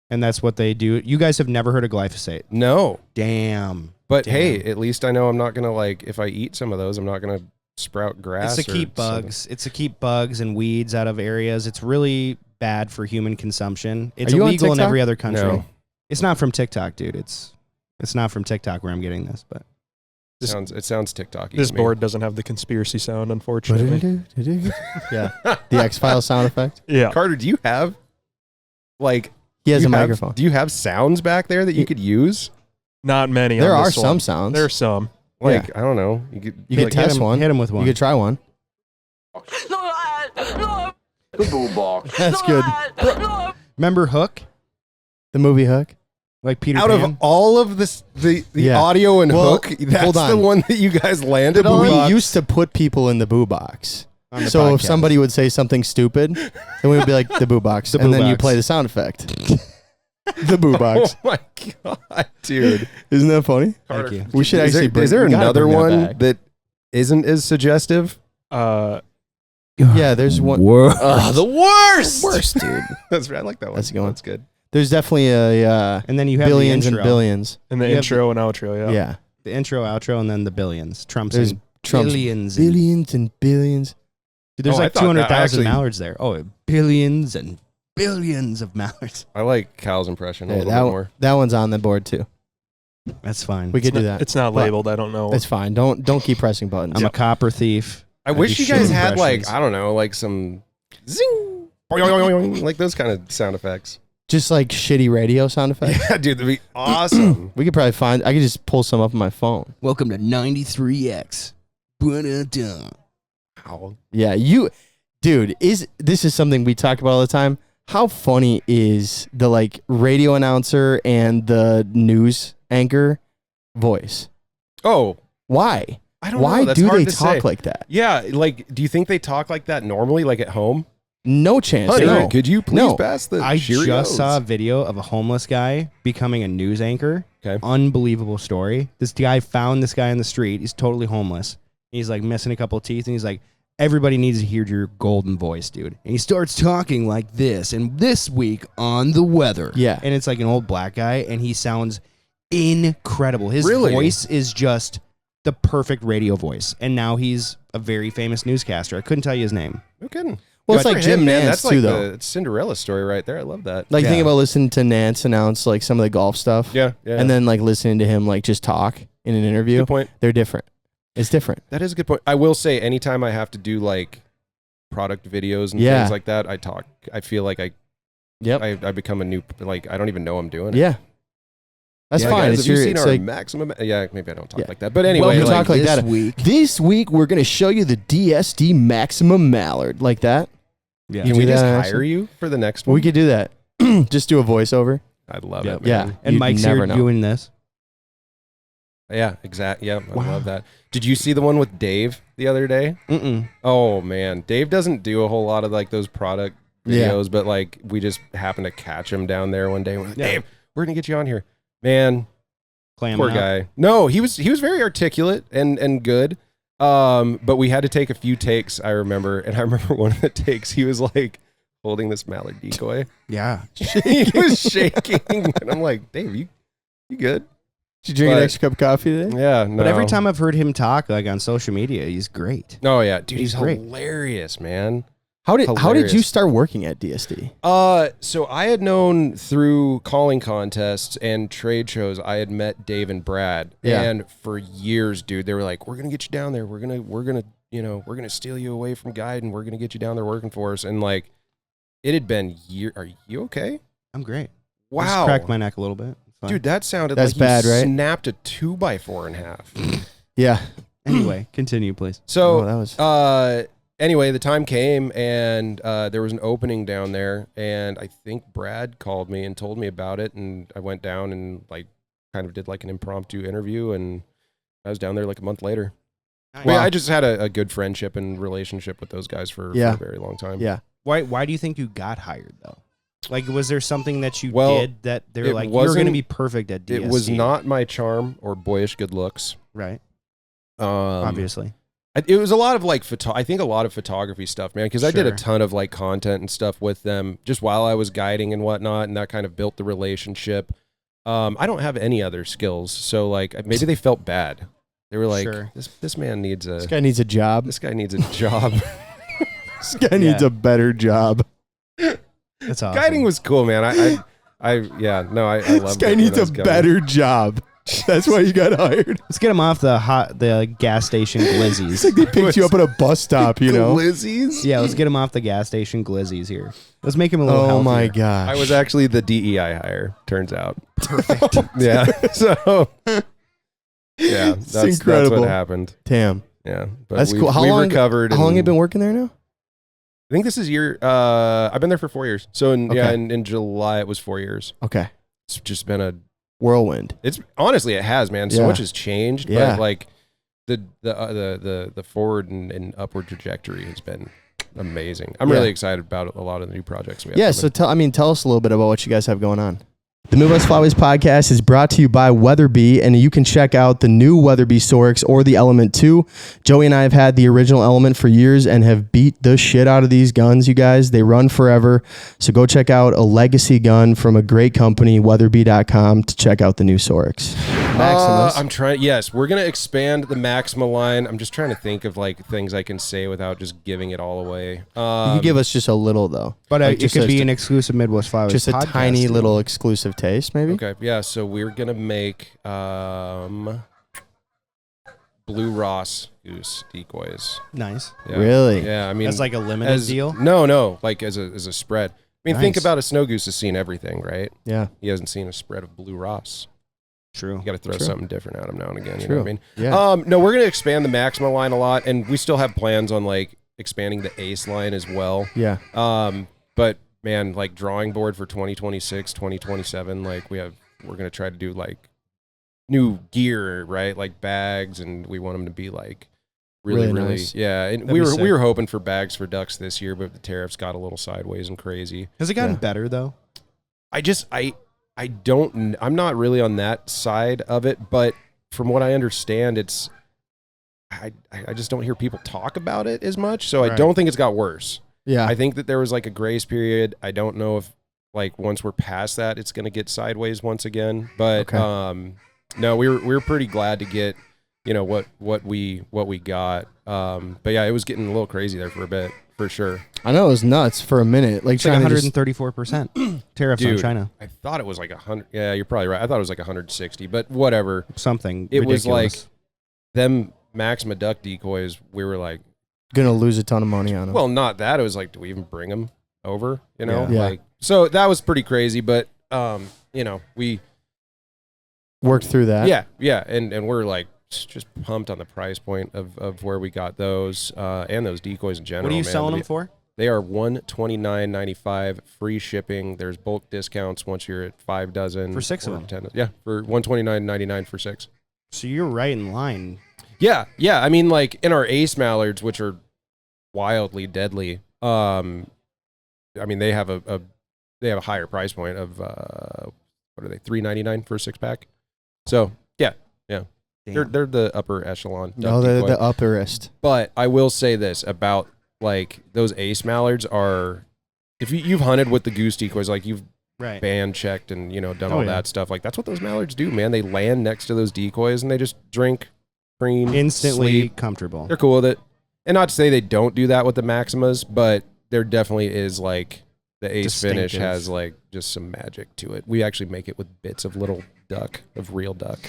And that's what they do. You guys have never heard of glyphosate. No, Damn. but Damn. hey, at least I know I'm not gonna like if I eat some of those, I'm not gonna sprout grass. It's to or keep bugs. It's to keep bugs and weeds out of areas. It's really bad for human consumption. It's Are you on illegal in TikTok? every other country. No. It's not from TikTok, dude. It's not from TikTok where I'm getting this, but It sounds TikTok-y This to me. board doesn't have the conspiracy sound, unfortunately. Yeah. The X-Files sound effect. Yeah. Carter, do you have like He has you a have- microphone. Do you have sounds back there that you could use? Not many. There on are this some one. sounds. There's some. Like, I don't know. You could You could like, test one. hit him with one. You could try one. The boo box. That's good. remember Hook? The movie Hook. Like Peter out Pan? of all of this, the Yeah. audio and Well, hook, that's hold the on. one that you guys landed We on. used to put people in the boo box. On the So if podcast. somebody would say something stupid, then we would be like, the boo box. The and boo then you box. play the sound effect. The boo box. Oh my god, dude! Isn't that funny? Thank you. We should Is actually. there, is there we gotta another bring that one back. that isn't as suggestive? Yeah, there's one. The worst. Worst, dude. That's right. I like that one. That's a good one. That's good. There's definitely a And then you have billions the and intro. billions. And the You have intro and outro, Yeah. The intro, outro, and then the billions. Trump's There's in Trump's billions. billions and billions. Dude, there's Oh, I like thought that 200,000 actually- mallards there. Oh, billions and billions of mallards. I like Cal's impression a Yeah, little bit more. that one's on the board too. That's fine. We could do that. It's not But labeled. I don't know. It's fine. Don't keep pressing buttons. I'm a copper thief. I wish do you guys shit had like impressions. I don't know, like some zing, boing, like those kind of sound effects. Just like shitty radio sound effects. Yeah, dude, that'd be awesome. We could probably find. I could just pull some up on my phone. Welcome to 93X. Ba-da-da. Wow. Yeah, dude. This is something we talk about all the time? How funny is the like radio announcer and the news anchor voice? Oh, Why? I don't Why know. That's do hard they to talk say. like that? Yeah, like, do you think they talk like that normally, like at home? No chance. Honey, No. could you please No. pass the I Cheerios? just saw a video of a homeless guy becoming a news anchor. Okay. Unbelievable story. This guy found this guy on the street. He's totally homeless. He's like missing a couple of teeth, and he's like, everybody needs to hear your golden voice, dude. And he starts talking like this. And this week on the weather. Yeah. And it's like an old black guy, and he sounds incredible. His Really? voice is just the perfect radio voice. And now he's a very famous newscaster. I couldn't tell you his name. No kidding. Well, it's Good like for him, Jim man. Nantz That's too, like though. the Cinderella story right there. I love that. Like Yeah. think about listening to Nance announce like some of the golf stuff. Yeah, yeah. And then like listening to him like just talk in an interview. Good point. They're different. It's different. That is a good point. I will say, anytime I have to do like product videos and Yeah. things like that, I talk. I feel like Yep. I become a new, like, I don't even know I'm doing it. Yeah. That's Yeah, fine. guys, It's have you your, seen it's our like, maximum? Yeah, maybe I don't talk Yeah. like that. But anyway, Well, you like, talk like this that. week. this week we're gonna show you the DSD Maximum Mallard. Like that. Yeah. can do we that just actually? hire you for the next one? We could do that. Just do a voiceover. I'd love Yep. it. Yeah. Man. And You'd Mike's never here know. doing this. Yeah, exactly. Yeah, I Wow. love that. Did you see the one with Dave the other day? Mm-mm. Oh man, Dave doesn't do a whole lot of like those product Yeah. videos, but like we just happened to catch him down there one day. We're like, Yeah. Dave, we're gonna get you on here, man. Clam Poor up. guy. No, he was very articulate and good. But we had to take a few takes. I remember, and I remember one of the takes. He was like holding this mallard decoy. Yeah. He was shaking, and I'm like, Dave, you good? Did you drink But- an extra cup of coffee today? Yeah, no. But every time I've heard him talk, like on social media, he's great. Oh yeah, dude, he's He's great. hilarious, man. How did you Hilarious. start working at DSD? So I had known through calling contests and trade shows, I had met Dave and Brad. Yeah. And for years, dude, they were like, we're gonna get you down there. We're gonna steal you away from Guide and we're gonna get you down there working for us. And like it had been year. Are you okay? I'm great. I Wow. just cracked my neck a little bit. It's fine. Dude, that sounded That's like bad, you right? snapped a 2x4 in half. Yeah. Anyway, continue, please. So Oh, that was anyway, the time came and there was an opening down there, and I think Brad called me and told me about it, and I went down and like kind of did like an impromptu interview, and I was down there like a month later. But yeah, I just had a good friendship and relationship with those guys for a very long time. yeah. Why do you think you got hired though? Like, was there something that you Well, did that they're it like, you're going to wasn't- be perfect at DSD? It was not my charm or boyish good looks. right. Obviously. Obviously, It was a lot of like I think a lot of photography stuff, man, because I did a Sure. ton of like content and stuff with them just while I was guiding and whatnot, and that kind of built the relationship. I don't have any other skills, so like maybe they felt bad. They were like, Sure. this man needs This guy needs a job. this guy needs a job. This guy needs Yeah. a better job. that's awesome. Guiding was cool, man. I love This guy needs a better job. That's why you got hired. Let's get him off the gas station It's glizzies. like they picked you up at a bus stop, you know? Glizzies. Yeah, let's get him off the gas station glizzies here. Let's make him a little Oh healthier. my gosh. I was actually the DEI hire, turns out. Perfect. Yeah. So yeah, that's incredible. what happened. Damn. Yeah. But That's we've, cool. How we've long- recovered. How long and- you been working there now? I think this is I've been there for 4 years. So Okay. in July it was 4 years. Okay. It's just been Whirlwind. it's honestly it has, man. So Yeah. much has changed, Yeah. but like the forward and upward trajectory has been amazing. I'm Yeah. really excited about a lot of the new projects we have. Yeah, coming. so tell us a little bit about what you guys have going on. The Midwest Flyways podcast is brought to you by Weatherby, and you can check out the new Weatherby Storix or the Element 2. Joey and I have had the original Element for years and have beat the shit out of these guns, you guys. They run forever. So go check out a legacy gun from a great company, weatherby.com, to check out the new Storix. Maximus. I'm trying. Yes, we're gonna expand the Maxima line. I'm just trying to think of like things I can say without just giving it all away. You can give us just a little, though. But Like, it could be an exclusive Midwest Flyways just a podcast, tiny dude. little exclusive taste, maybe? Okay, yeah. So we're gonna make Blue Ross Goose decoys. Nice. Yeah. Really? Yeah. I mean, As like a limited deal? No. Like as a spread. I mean, think Nice. about a snow goose has seen everything, right? Yeah. He hasn't seen a spread of Blue Ross. True. You got to throw True. something different at him now and again. You True. know what I mean? Yeah. No, we're gonna expand the Maxima line a lot, and we still have plans on like expanding the Ace line as well. Yeah. But man, like drawing board for 2026, 2027, like we're gonna try to do like new gear, right? Like bags, and we want them to be like really nice. yeah. And That'd be sick. we were hoping for bags for ducks this year, but the tariffs got a little sideways and crazy. Has it gotten Yeah. better though? I'm not really on that side of it, but from what I understand, I just don't hear people talk about it as much. So I Right. don't think it's got worse. Yeah. I think that there was like a grace period. I don't know if like once we're past that, it's going to get sideways once again. But Okay. no, we were pretty glad to get, you know, what we got. But yeah, it was getting a little crazy there for a bit, for sure. I know it was nuts for a minute. Like It's like trying to just, 134% tariffs on Dude, China. I thought it was like 100. Yeah, you're probably right. I thought it was like 160, but whatever. Something. It was ridiculous. like them Maxima duck decoys. We were like, gonna lose a ton of money on them. well, not that. It was like, do we even bring them over? You know, Yeah. like so that was pretty crazy. But you know, we worked through that. yeah, and we're like just pumped on the price point of where we got those and those decoys in general. What are you man. selling them for? They are $129.95, free shipping. There's bulk discounts once you're at 5 dozen For 6 of or them? 10. Yeah, for $129.99 for 6. So you're right in line. Yeah. I mean, like in our ace mallards, which are wildly deadly. I mean, they have a higher price point of what are they? $3.99 for a 6-pack. So yeah, Damn. they're the upper echelon. No, duck they're decoy. the upperest. But I will say this about like those ace mallards are, if you've hunted with the goose decoys, like you've Right. band checked and you know done Oh, all yeah. that stuff, like that's what those mallards do, man. They land next to those decoys and they just drink, preen, Instantly sleep. comfortable. They're cool with it. And not to say they don't do that with the Maximas, but there definitely is like the ace finish Distinctive. has like just some magic to it. We actually make it with bits of little duck, of real duck.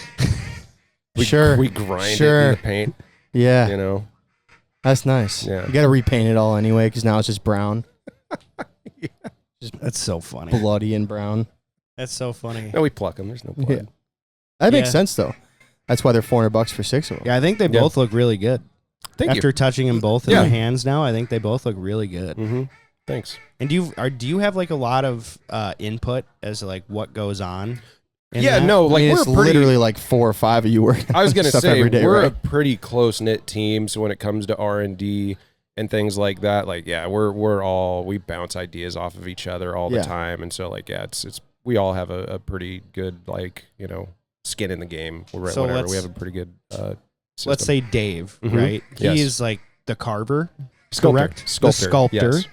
We grind it in the paint, Yeah. you know. That's nice. Yeah. You got to repaint it all anyway because now it's just brown, That's so funny. bloody and brown. That's so funny. No, we pluck them. There's no blood. Yeah. That makes Yeah. sense though. That's why they're $400 for 6 of them. Yeah, I think they Yeah. both look really good. Thank After touching them both in Yeah. the hands now, I think they both look really good. you. Mm-hmm. Thanks. And do you have like a lot of input as to like what goes on? in Yeah, that? no, I like mean, we're it's pretty. literally like 4 or 5 of you working. I was gonna stuff say every day, we're right? a pretty close knit team. So when it comes to R&D and things like that, like yeah, we bounce ideas off of each other all the Yeah. time, and so like yeah, it's we all have a pretty good like you know skin in the game. So Whatever, we let's- have a pretty good. Let's system. say Dave, Mhm. right? Yes. He is like the carver, Sculptor. correct? Sculptor, The sculptor, yes.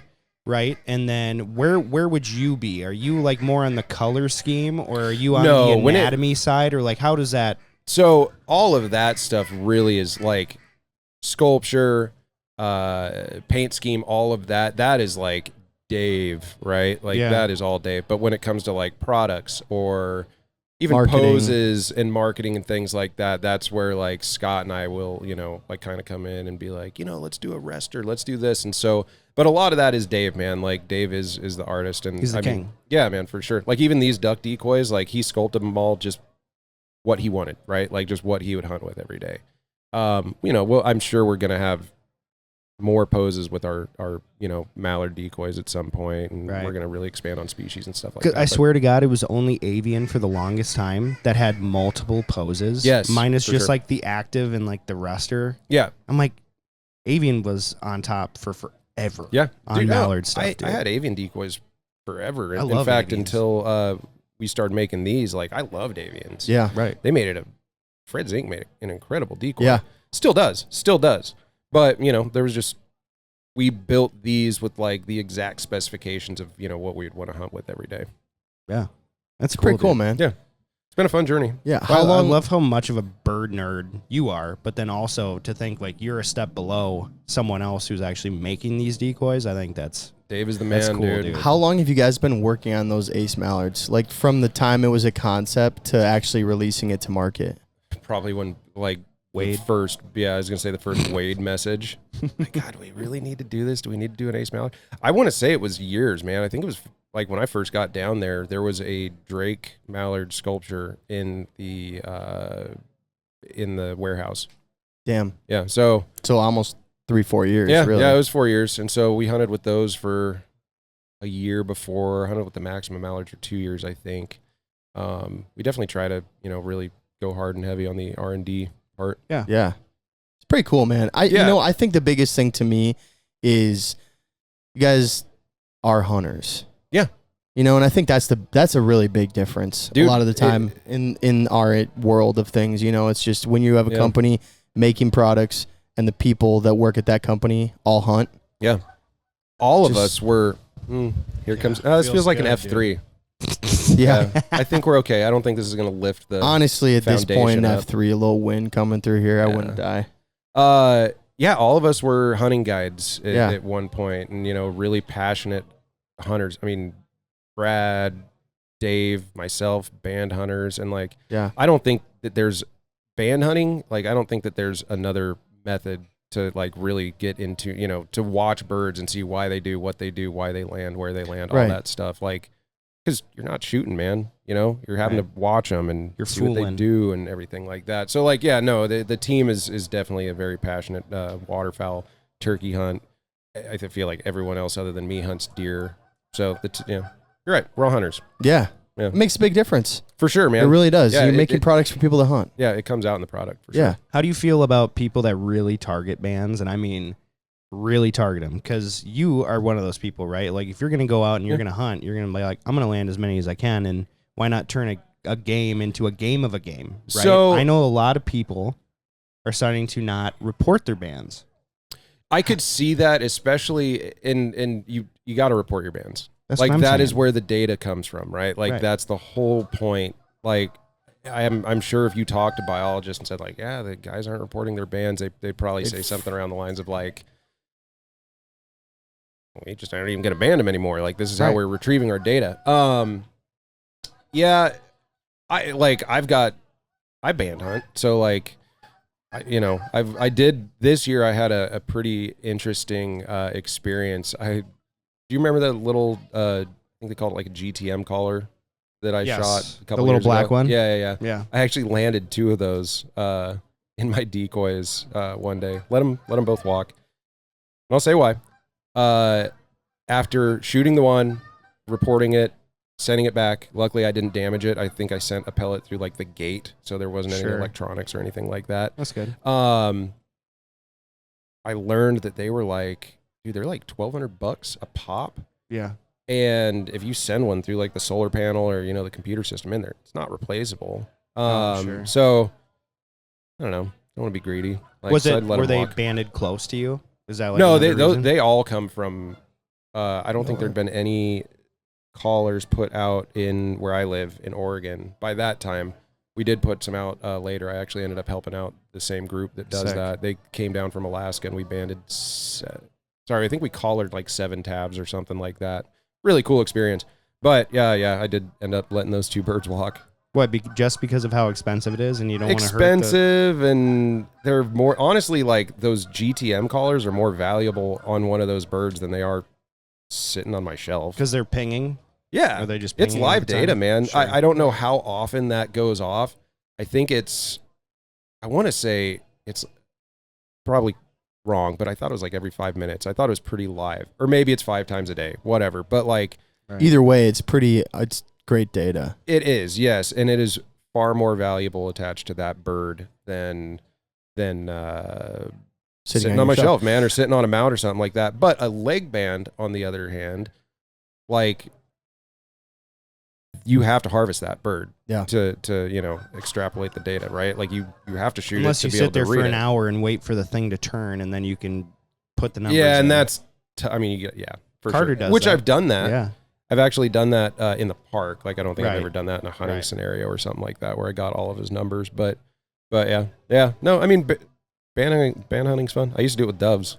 right? And then where would you be? Are you like more on the color scheme, or are you on No, the when it- anatomy side, or like how does that? So all of that stuff really is like sculpture, paint scheme, all of that. That is like Dave, right? Like Yeah. that is all Dave. But when it comes to like products or even Marketing. poses and marketing and things like that, that's where like Scott and I will, you know, like kind of come in and be like, you know, let's do a rester, let's do this. And so, but a lot of that is Dave, man. Like Dave is the artist, and He's the I king. mean, yeah, man, for sure. Like even these duck decoys, like he sculpted them all just what he wanted, right? Like just what he would hunt with every day. You know, well, I'm sure we're gonna have more poses with our you know mallard decoys at some point, and Right. we're gonna really expand on species and stuff like 'Cause that. I But- swear to God, it was only avian for the longest time that had multiple poses. Yes, mine is for just sure. like the active and like the rester. yeah, I'm like, avian was on top for forever. yeah, On Dude, no, mallard stuff, I dude. had avian decoys forever. I In love fact, avians. until we started making these, like I loved avians. Yeah. Right. They made it Fred Zink made it an incredible decoy. Yeah. Still does. But, you know, there was just, we built these with like the exact specifications of, you know, what we'd want to hunt with every day. Yeah. That's Pretty cool, dude. man. Yeah. It's been a fun journey. Yeah. I love how much of a bird nerd you are, but then also to think like you're a step below someone else who's actually making these decoys. I think that's Dave is the That's man, cool, dude. dude. How long have you guys been working on those ace mallards? Like from the time it was a concept to actually releasing it to market? Probably when like Wade. the first, I was gonna say the first Wade message. Like, God, do we really need to do this? Do we need to do an ace mallard? I want to say it was years, man. I think it was like when I first got down there, there was a Drake mallard sculpture in the warehouse. Damn. Yeah, so almost 3-4 years. yeah, Really. yeah, it was 4 years, and so we hunted with those for a year before. Hunted with the maximum mallards for 2 years, I think. We definitely try to, you know, really go hard and heavy on the R&D part. Yeah. It's pretty cool, man. I think the biggest thing to me is you guys are hunters. Yeah. You know, and I think that's a really big difference. Dude, a lot of the time in our world of things, you know, it's just when you have a company making products and the people that work at that company all hunt. Yeah. All of us were, here comes, this feels like an good, F3. Yeah. I think we're okay. I don't think this is going to lift the. Honestly, at this point in foundation up. F3, a little wind coming through here, I wouldn't die. Yeah, all of us were hunting guides at, Yeah. at one point, and, you know, really passionate hunters. I mean, Brad, Dave, myself, band hunters, and like, Yeah. I don't think that there's band hunting. Like, I don't think that there's another method to like really get into, you know, to watch birds and see why they do what they do, why they land, where they land, all Right. that stuff. Like, because you're not shooting, man. You know, you're having to watch them and You're see what they fooling. do and everything like that. So, like, yeah, no, the team is definitely a very passionate waterfowl turkey hunt. I feel like everyone else other than me hunts deer. So, you're right. We're all hunters. Yeah. Yeah. It makes a big difference. For sure, man. It really does. Yeah, You're making products for people to hunt. Yeah, it comes out in the product, for sure. Yeah. How do you feel about people that really target bands? And I mean, really target them, because you are one of those people, right? Like if you're going to go out and you're going to hunt, you're going to be like, I'm going to land as many as I can. And why not turn a game into a game of a game, right? So- I know a lot of people are starting to not report their bands. I could see that, especially in you got to report your bands. That's like what I'm that saying. is where the data comes from, right? Like Right. that's the whole point. Like I'm sure if you talk to biologists and said like, yeah, the guys aren't reporting their bands, they'd probably say something around the lines of like, we just aren't even going to ban them anymore. Like this is how Right. we're retrieving our data. Yeah, I band hunt, so like, I did this year. I had a pretty interesting experience. Do you remember that little? I think they called it like a GTM collar that I Yes. shot a couple The little years black ago. one? Yeah. Yeah. I actually landed 2 of those in my decoys one day. Let them both walk. And I'll say why. After shooting the one, reporting it, sending it back. Luckily, I didn't damage it. I think I sent a pellet through like the gate, so there wasn't any Sure. electronics or anything like that. That's good. I learned that they were like, dude, they're like $1,200 a pop. Yeah. And if you send one through like the solar panel or, you know, the computer system in there, it's not replaceable. Sure. So I don't know. Don't want to be greedy. Like, Was so it, I'd let were 'em they walk. banded close to you? Is that like No, another reason? they all come from, I don't think there'd been any collars put out in where I live in Oregon. By that time, we did put some out later. I actually ended up helping out the same group that does Sick. that. They came down from Alaska and we banded, I think we collared like 7 tabs or something like that. Really cool experience. But yeah, I did end up letting those 2 birds walk. What, just because of how expensive it is and you don't want to hurt Expensive, and they're more, honestly, like those GTM collars are more valuable on one of those birds than they are sitting on my shelf. because they're pinging? Yeah, Are they just it's pinging all live the time? data, man. Sure. I don't know how often that goes off. I think I want to say it's probably wrong, but I thought it was like every 5 minutes. I thought it was pretty live, or maybe it's 5 times a day, whatever. But like, Right. Either way, it's great data. it is, yes, and it is far more valuable attached to that bird than sitting on my shelf, man, or sitting on a mount or something like that. But a leg band, on the other hand, like you have to harvest that bird Yeah. to extrapolate the data, right? Like you have to shoot Unless it you to be able sit there to read for an it. hour and wait for the thing to turn, and then you can put the numbers Yeah, and in. that's for Carter sure. does Which that. I've done that. Yeah. I've actually done that in the park. Like I don't think I've Right. ever done that in a hunting Right. scenario or something like that where I got all of his numbers. But yeah. No, I mean band hunting's fun. I used to do it with doves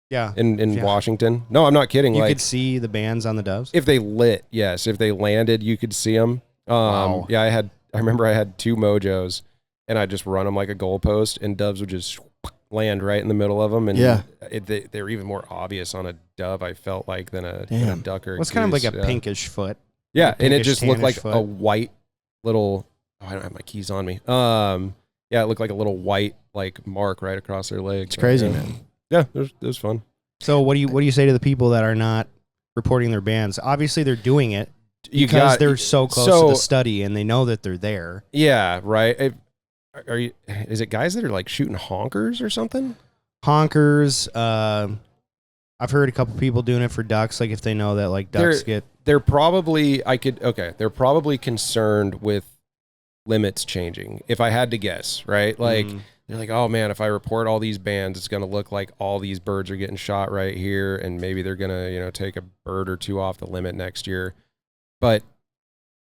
Yeah. in Yeah. Washington. No, I'm not kidding. You like could see the bands on the doves. if they lit, yes. If they landed, you could see them. Wow. Yeah, I remember I had 2 mojos, and I just run them like a goalpost, and doves would just land right in the middle of them. And Yeah. they're even more obvious on a dove, I felt like, than a Damn. duck or a Well, it's kind of like goose. a Yeah. pinkish foot. Yeah, and it pinkish, just looked tannish like foot. a white little. Oh, I don't have my keys on me. Yeah, it looked like a little white like mark right across their leg. It's crazy, yeah. man. Yeah, it was fun. So what do you say to the people that are not reporting their bands? Obviously, they're doing it You because got they're so close to the study and they know that they're there. Yeah, right. Are you? Is it guys that are like shooting honkers or something? Honkers. I've heard a couple people doing it for ducks, like if they know that like ducks get. They're probably they're probably concerned with limits changing. If I had to guess, right? Like they're like, oh man, if I report all these bands, it's gonna look like all these birds are getting shot right here, and maybe they're gonna take a bird or 2 off the limit next year. But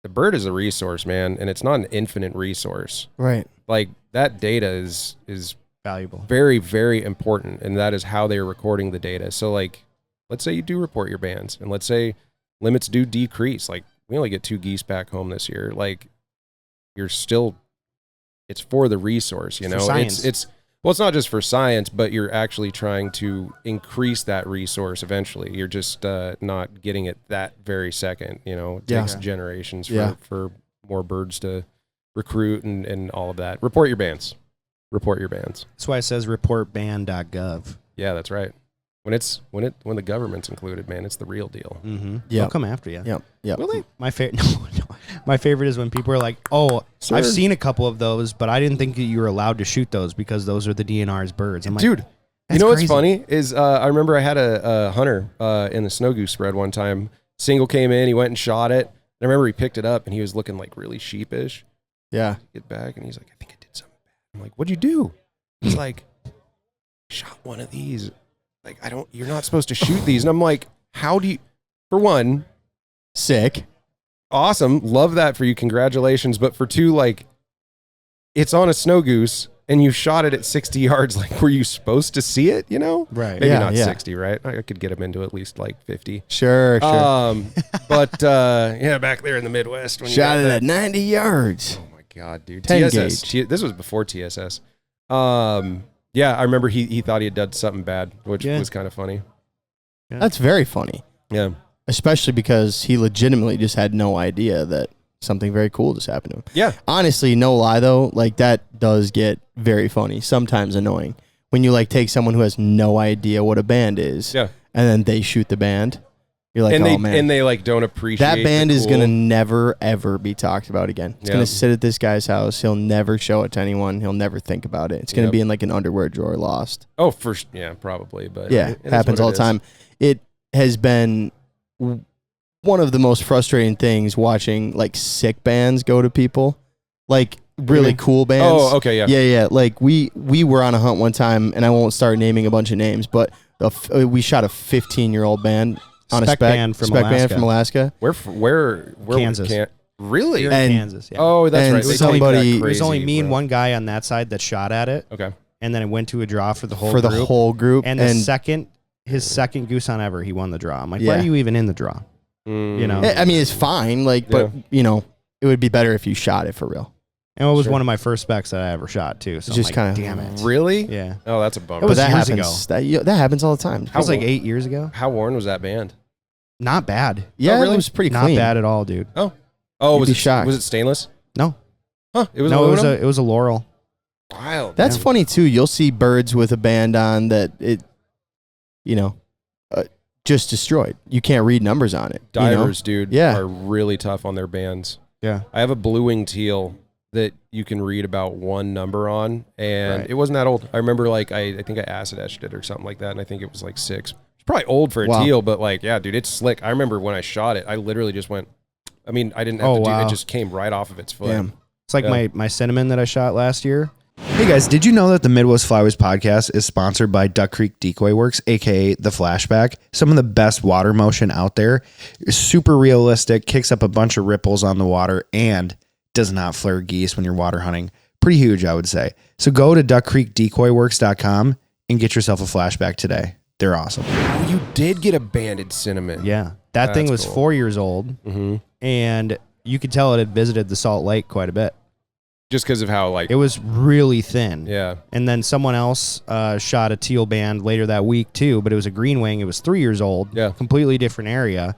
the bird is a resource, man, and it's not an infinite resource. Right. Like that data is valuable. very, very important, and that is how they're recording the data. So like, let's say you do report your bands, and let's say limits do decrease. Like we only get 2 geese back home this year. Like you're still, it's for the resource, For science. it's not just for science, but you're actually trying to increase that resource eventually. You're just not getting it that very second, It takes generations for more birds to recruit and all of that. Report your bands. That's why it says reportban.gov. Yeah, that's right. When the government's included, man, it's the real deal. Mm-hmm. Yep. They'll come after you. Yep. Will they? My favorite. No. My favorite is when people are like, "Oh, Sir? I've seen a couple of those, but I didn't think that you were allowed to shoot those because those are the DNR's birds." I'm like, Dude, you that's know what's crazy. funny is I remember I had a hunter in the snow goose spread one time. Single came in, he went and shot it. I remember he picked it up and he was looking like really sheepish. Yeah. Get back and he's like, I think I did something bad. I'm like, what'd you do? He's like, shot one of these. Like, you're not supposed to shoot these. And I'm like, how do you, for one, Sick. awesome, love that for you, congratulations. But for 2, like, it's on a snow goose and you shot it at 60 yards. Like, were you supposed to see it, Right. Maybe Yeah, not yeah. 60, right? I could get him into at least like 50. Sure. But back there in the Midwest. When you Shot got it that- at 90 yards. Oh my God, dude. 10 TSS. This was before TSS. Yeah, I remember he thought he had done something bad, which Yeah. was kind of funny. That's very funny. Yeah. Especially because he legitimately just had no idea that something very cool just happened to him. Yeah. Honestly, no lie though, like that does get very funny, sometimes annoying. When you like take someone who has no idea what a band is, Yeah. and then they shoot the band, you're like, And oh they man. and they like don't appreciate that band the is cool. gonna never ever be talked about again. It's Yeah. gonna sit at this guy's house. He'll never show it to anyone. He'll never think about it. It's gonna Yep. be in like an underwear drawer lost. Oh, first, yeah, probably, but Yeah, it is happens what all it the is. time. It has been one of the most frustrating things watching like sick bands go to people, like really mean? cool bands. Oh, okay, yeah. Yeah. Like we were on a hunt one time, and I won't start naming a bunch of names, but we shot a 15-year-old band on a Spec band from band from Alaska. Where Kansas. Really? You're in And- Kansas. Yeah. Oh, that's and right. They take somebody- that It it was only crazy, me and bro. one guy on that side that shot at it, Okay. and then it went to a draw for the whole for the group. whole group, And his second goose hunt ever, he won the draw. I'm like, why Yeah. are you even in the draw? You know? I mean, it's fine, like, but it would be better if you shot it for real. And it was Sure. one of my first specs that I ever shot too. So Just I'm like, kinda- damn it. Really? Yeah. Oh, that's a bummer. It was But that years happens. That happens all the time. That was like 8 years ago. How worn was that band? Not bad. Yeah, really? it was pretty Not clean. bad at all, dude. Oh, You'd was be it shocked. Was it stainless? No. Huh? It was No, aluminum? it was a Laurel. Wild. That's Yeah. funny too. You'll see birds with a band on that just destroyed. You can't read numbers on it. Divers, dude, Yeah. are really tough on their bands. Yeah. I have a blue-winged teal that you can read about one number on, and Right. it wasn't that old. I remember, like, I think I acid etched it or something like that, and I think it was like 6. It's probably old for a Wow. teal, but like, yeah, dude, it's slick. I remember when I shot it, I literally just went I mean, I didn't have Oh, to do wow. it. Just came right off of its foot. Damn. It's like Yeah. my cinnamon that I shot last year. Hey guys, did you know that the Midwest Flyways podcast is sponsored by Duck Creek Decoy Works, aka The Flashback? Some of the best water motion out there. It's super realistic, kicks up a bunch of ripples on the water, and does not flare geese when you're water hunting. Pretty huge, I would say. So go to duckcreekdecoyworks.com and get yourself a flashback today. They're awesome. Oh, you did get a banded cinnamon. Yeah. That thing That's was cool. 4 years old, Mm-hmm. and you could tell it had visited the Salt Lake quite a bit. Just because of how, like, It was really thin. yeah. And then someone else shot a teal band later that week too, but it was a green wing. It was 3 years old. Yeah. Completely different area.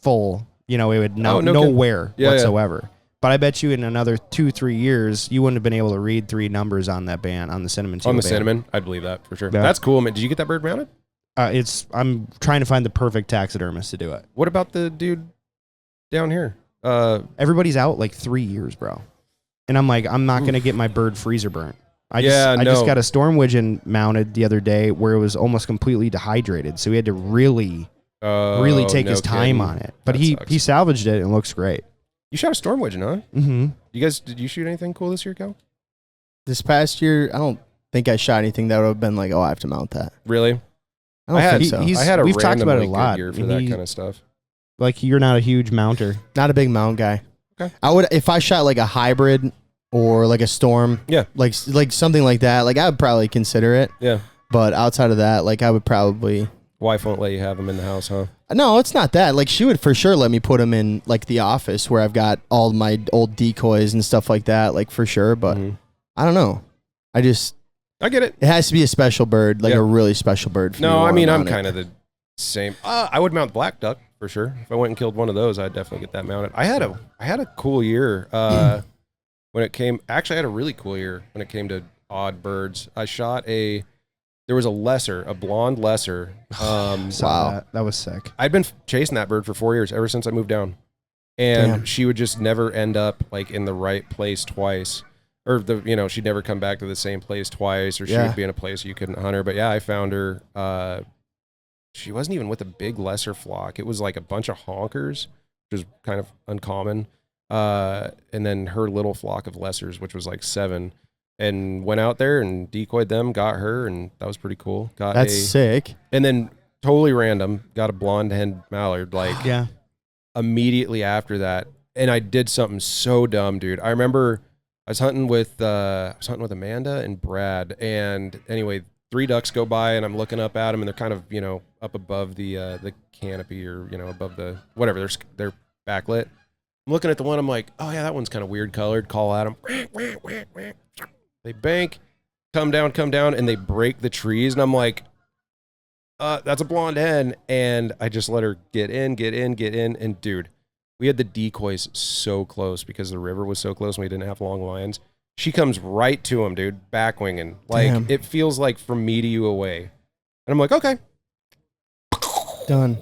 Full. It would Oh, no kidding. nowhere Yeah, whatsoever. But I bet you in another 2-3 years, you wouldn't have been able to read 3 numbers on that band, on the cinnamon teal On the band. cinnamon, I'd believe that for sure. Yeah. That's cool, man. Did you get that bird mounted? I'm trying to find the perfect taxidermist to do it. What about the dude down here? Everybody's out like 3 years, bro. And I'm like, I'm not going to get my bird freezer burnt. I just no. got a storm widgeon mounted the other day where it was almost completely dehydrated. So we had to really take his time on it. But That he sucks. salvaged it and it looks great. You shot a storm widgeon, huh? Mm-hmm. Did you shoot anything cool this year, Cal? This past year, I don't think I shot anything that would have been like, oh, I have to mount that. Really? I don't I had- think so. he's- I had a we've talked about it a randomly good lot, year for and that he- kind of stuff. Like, you're not a huge mounter. Not a big mount guy. Okay. I would, if I shot like a hybrid or like a storm, Yeah. like something like that, like I would probably consider it. Yeah. But outside of that, like I would probably. Wife won't let you have them in the house, huh? No, it's not that. Like she would for sure let me put them in like the office where I've got all my old decoys and stuff like that, like for sure. But Mhm. I don't know. I get it. it has to be a special bird, like Yeah. a really special bird. For me to No, I wanna mean, I'm mount it. kind of the same. I would mount the black duck for sure. If I went and killed one of those, I'd definitely get that mounted. I had a cool year when it came. Actually, I had a really cool year when it came to odd birds. I shot there was a blonde lesser. Saw Wow. that. That was sick. I'd been chasing that bird for 4 years, ever since I moved down. And Damn. she would just never end up like in the right place twice. Or she'd never come back to the same place twice, or she Yeah. would be in a place you couldn't hunt her. But yeah, I found her. She wasn't even with a big lesser flock. It was like a bunch of honkers, which is kind of uncommon. And then her little flock of lessers, which was like 7. And went out there and decoyed them, got her, and that was pretty cool. That's sick. And then totally random, got a blonde hen mallard like Yeah. immediately after that. And I did something so dumb, dude. I remember I was hunting with Amanda and Brad, and anyway, 3 ducks go by, and I'm looking up at them, and they're kind of up above the canopy, or above the whatever. They're backlit. I'm looking at the one. I'm like, oh yeah, that one's kind of weird colored. Call at them. They bank, come down, and they break the trees, and I'm like, that's a blonde hen, and I just let her get in, and dude, we had the decoys so close because the river was so close and we didn't have long lines. She comes right to him, dude, back winging. Like, Damn. it feels like from me to you away. And I'm like, okay. Done.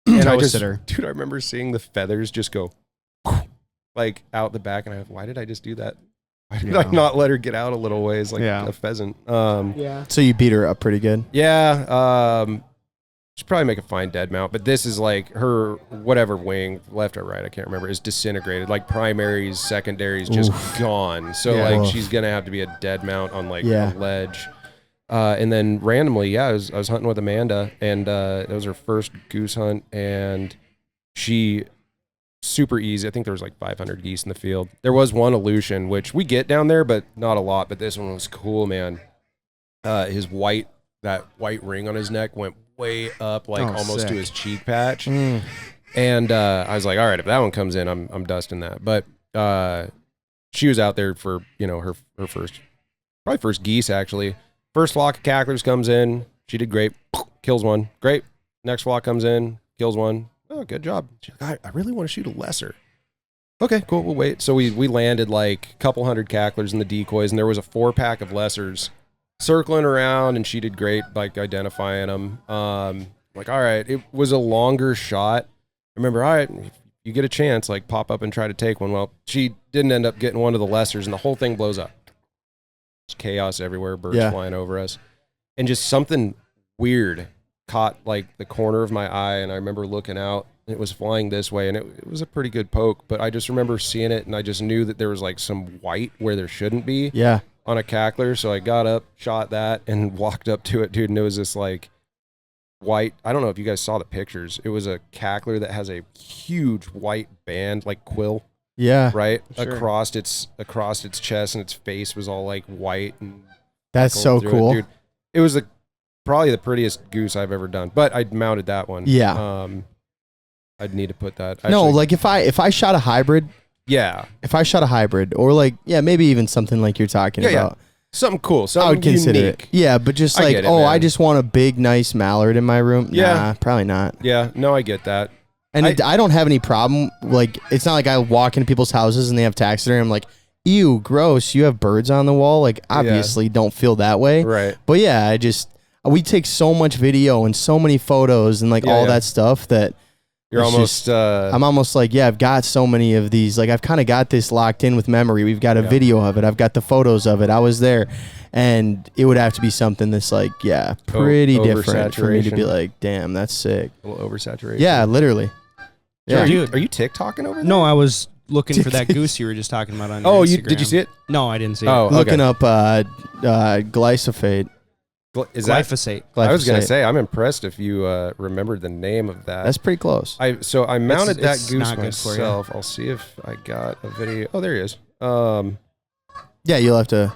And I Toasted just, her. dude, I remember seeing the feathers just go like out the back, and I why did I just do that? Why did I Yeah. not let her get out a little ways like Yeah. a pheasant? Yeah. So you beat her up pretty good. Yeah, should probably make a fine dead mount, but this is like her whatever wing, left or right, I can't remember, is disintegrated. Like primaries, secondaries, just gone. So Yeah. like Oof. she's gonna have to be a dead mount on like Yeah. a ledge. And then randomly, I was hunting with Amanda, and it was her first goose hunt, and she super easy. I think there was like 500 geese in the field. There was one Aleutian, which we get down there, but not a lot. But this one was cool, man. His that white ring on his neck went way up, like almost sick. to his cheek patch. And I was like, all right, if that one comes in, I'm dusting that. But she was out there for her first geese actually. First flock of cacklers comes in. She did great. Kills one. Great. Next flock comes in. Kills one. Oh, good job. She's like, I really want to shoot a lesser. Okay, cool. We'll wait. So we landed like a couple hundred cacklers in the decoys, and there was a 4-pack of lessers circling around, and she did great, like identifying them. Like, all right, it was a longer shot. I remember, all right, if you get a chance, like pop up and try to take one. Well, she didn't end up getting one of the lessers, and the whole thing blows up. Just chaos everywhere, birds flying over us, and just something weird caught like the corner of my eye, and I remember looking out, It was flying this way, and it was a pretty good poke, but I just remember seeing it, and I just knew that there was like some white where there shouldn't be Yeah. on a cackler. So I got up, shot that, and walked up to it, dude, and it was this like white. I don't know if you guys saw the pictures. It was a cackler that has a huge white band, like quill, Yeah. right Sure. across its chest, and its face was all like white and That's so through cool. it, dude. It was probably the prettiest goose I've ever done, but I mounted that one. Yeah. I'd need to put that. No, actually- like if I shot a hybrid, yeah, or like, yeah, maybe even something like you're talking Yeah, yeah. about, something cool, something I would consider unique. it. Yeah, but just I like, get it, I man. just want a big, nice mallard in my room. Yeah. Nah, probably not. Yeah, no, I get that. And I don't have any problem. Like, it's not like I walk into people's houses and they have taxidermy. I'm like, ew, gross. You have birds on the wall. Like, obviously, don't feel that way. Right. But yeah, we take so much video and so many photos and like Yeah, all yeah. that stuff that You're it's almost. just- I'm almost like, yeah, I've got so many of these. Like, I've kind of got this locked in with memory. We've got a Yeah. video of it. I've got the photos of it. I was there. And it would have to be something that's like, yeah, pretty different for me to be oversaturation. like, damn, that's sick. a little oversaturation. Yeah, literally. Yeah. Yeah. Dude. Are you TikToking over there? No, I was looking for that goose you were just talking about on Oh, your did you Instagram. see it? No, I didn't see Oh, it. Looking okay. up glyphosate. Is that? Glyphosate. I was gonna Glyphosate. say, I'm impressed if you remembered the name of that. That's pretty close. I mounted that it's goose not good for you. myself. I'll see if I got a video. Oh, there he is. Yeah, you'll have to.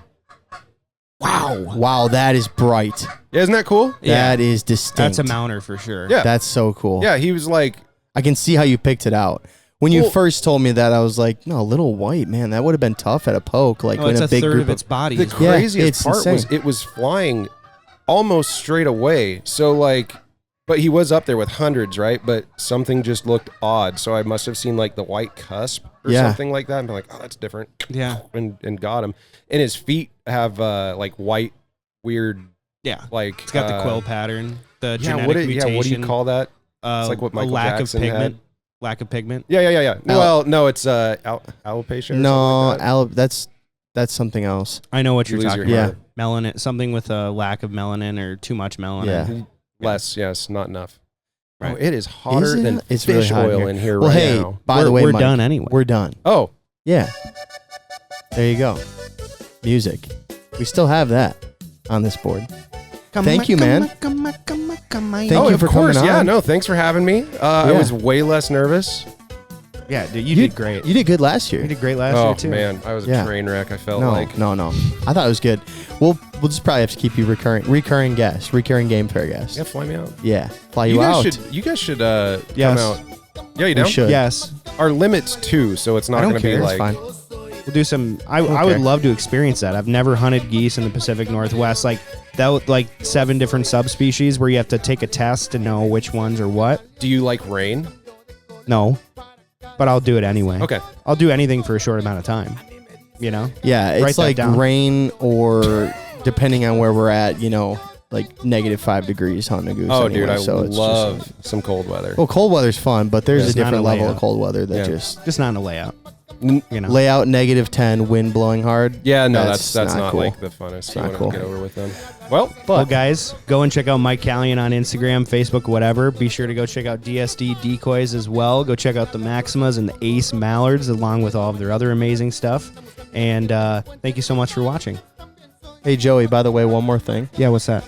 Wow, that is bright. Yeah, isn't that cool? Yeah. That is distinct. That's a mounter for sure. Yeah. That's so cool. Yeah, he was like, I can see how you picked it out. When you Well- first told me that, I was like, no, little white, man, that would have been tough at a poke. Like, Oh, in it's a a big third group of its body. the is Yeah, craziest it's part was insane. it was flying almost straight away. So like, but he was up there with hundreds, right? But something just looked odd. So I must have seen like the white cusp or Yeah. something like that, and been like, oh, that's different. Yeah. And got him. And his feet have like white, weird, Yeah. like It's got the quill pattern, the Yeah, genetic what mutation. do you call that? It's like what Michael a lack Jackson of pigment. had. Lack of pigment. Yeah. Well, no, it's alopecia. Or No, something like that. that's something else. I know what You you're lose talking your about. hair. Melanin, something with a lack of melanin or too much melanin. Yeah. Less, yes, not enough. Right. Oh, it is hotter Is it? than It's fish really hot in oil here. in here Well, right hey, now. by the way, we're Mike, done anyway. We're done. Oh, Yeah. There you go. Music. We still have that on this board. Thank you, man. Thank oh, you of for course. coming Yeah, on. no, thanks for having me. I Yeah. was way less nervous. Yeah, dude, you did great. You did good last year. You did great last Oh year too. man, I was a Yeah. train wreck. I felt No, like no. I thought it was good. We'll just probably have to keep you recurring guest, recurring game fair guest. yeah, fly me out. Yeah, fly You you, guys out. should Yes. come out. Yeah, you We down? should. Yes, Our limit's 2, so it's not I don't going to be care. That's like fine. we'll do some. I would Okay. love to experience that. I've never hunted geese in the Pacific Northwest. Like that, like 7 different subspecies where you have to take a test to know which ones are what. Do you like rain? No, but I'll do it anyway. Okay. I'll do anything for a short amount of time. You know. Yeah, Write it's that like down. rain or depending on where we're at, like -5 degrees hunting a goose. Oh, anyway, dude, I so it's love Just, some cold weather. well, cold weather's fun, but there's Yeah, a it's not different a level of layout. cold weather that Yeah. just not in a layout. N- You know. layout -10, wind blowing hard. Yeah, no, that's not cool. like the funnest. You not want cool. to get over with them. Well, Well, guys, go and check out Mike Callian on Instagram, Facebook, whatever. Be sure to go check out DSD Decoys as well. Go check out the Maximas and the Ace Mallards, along with all of their other amazing stuff. And thank you so much for watching. Hey, Joey, by the way, one more thing. Yeah, what's that?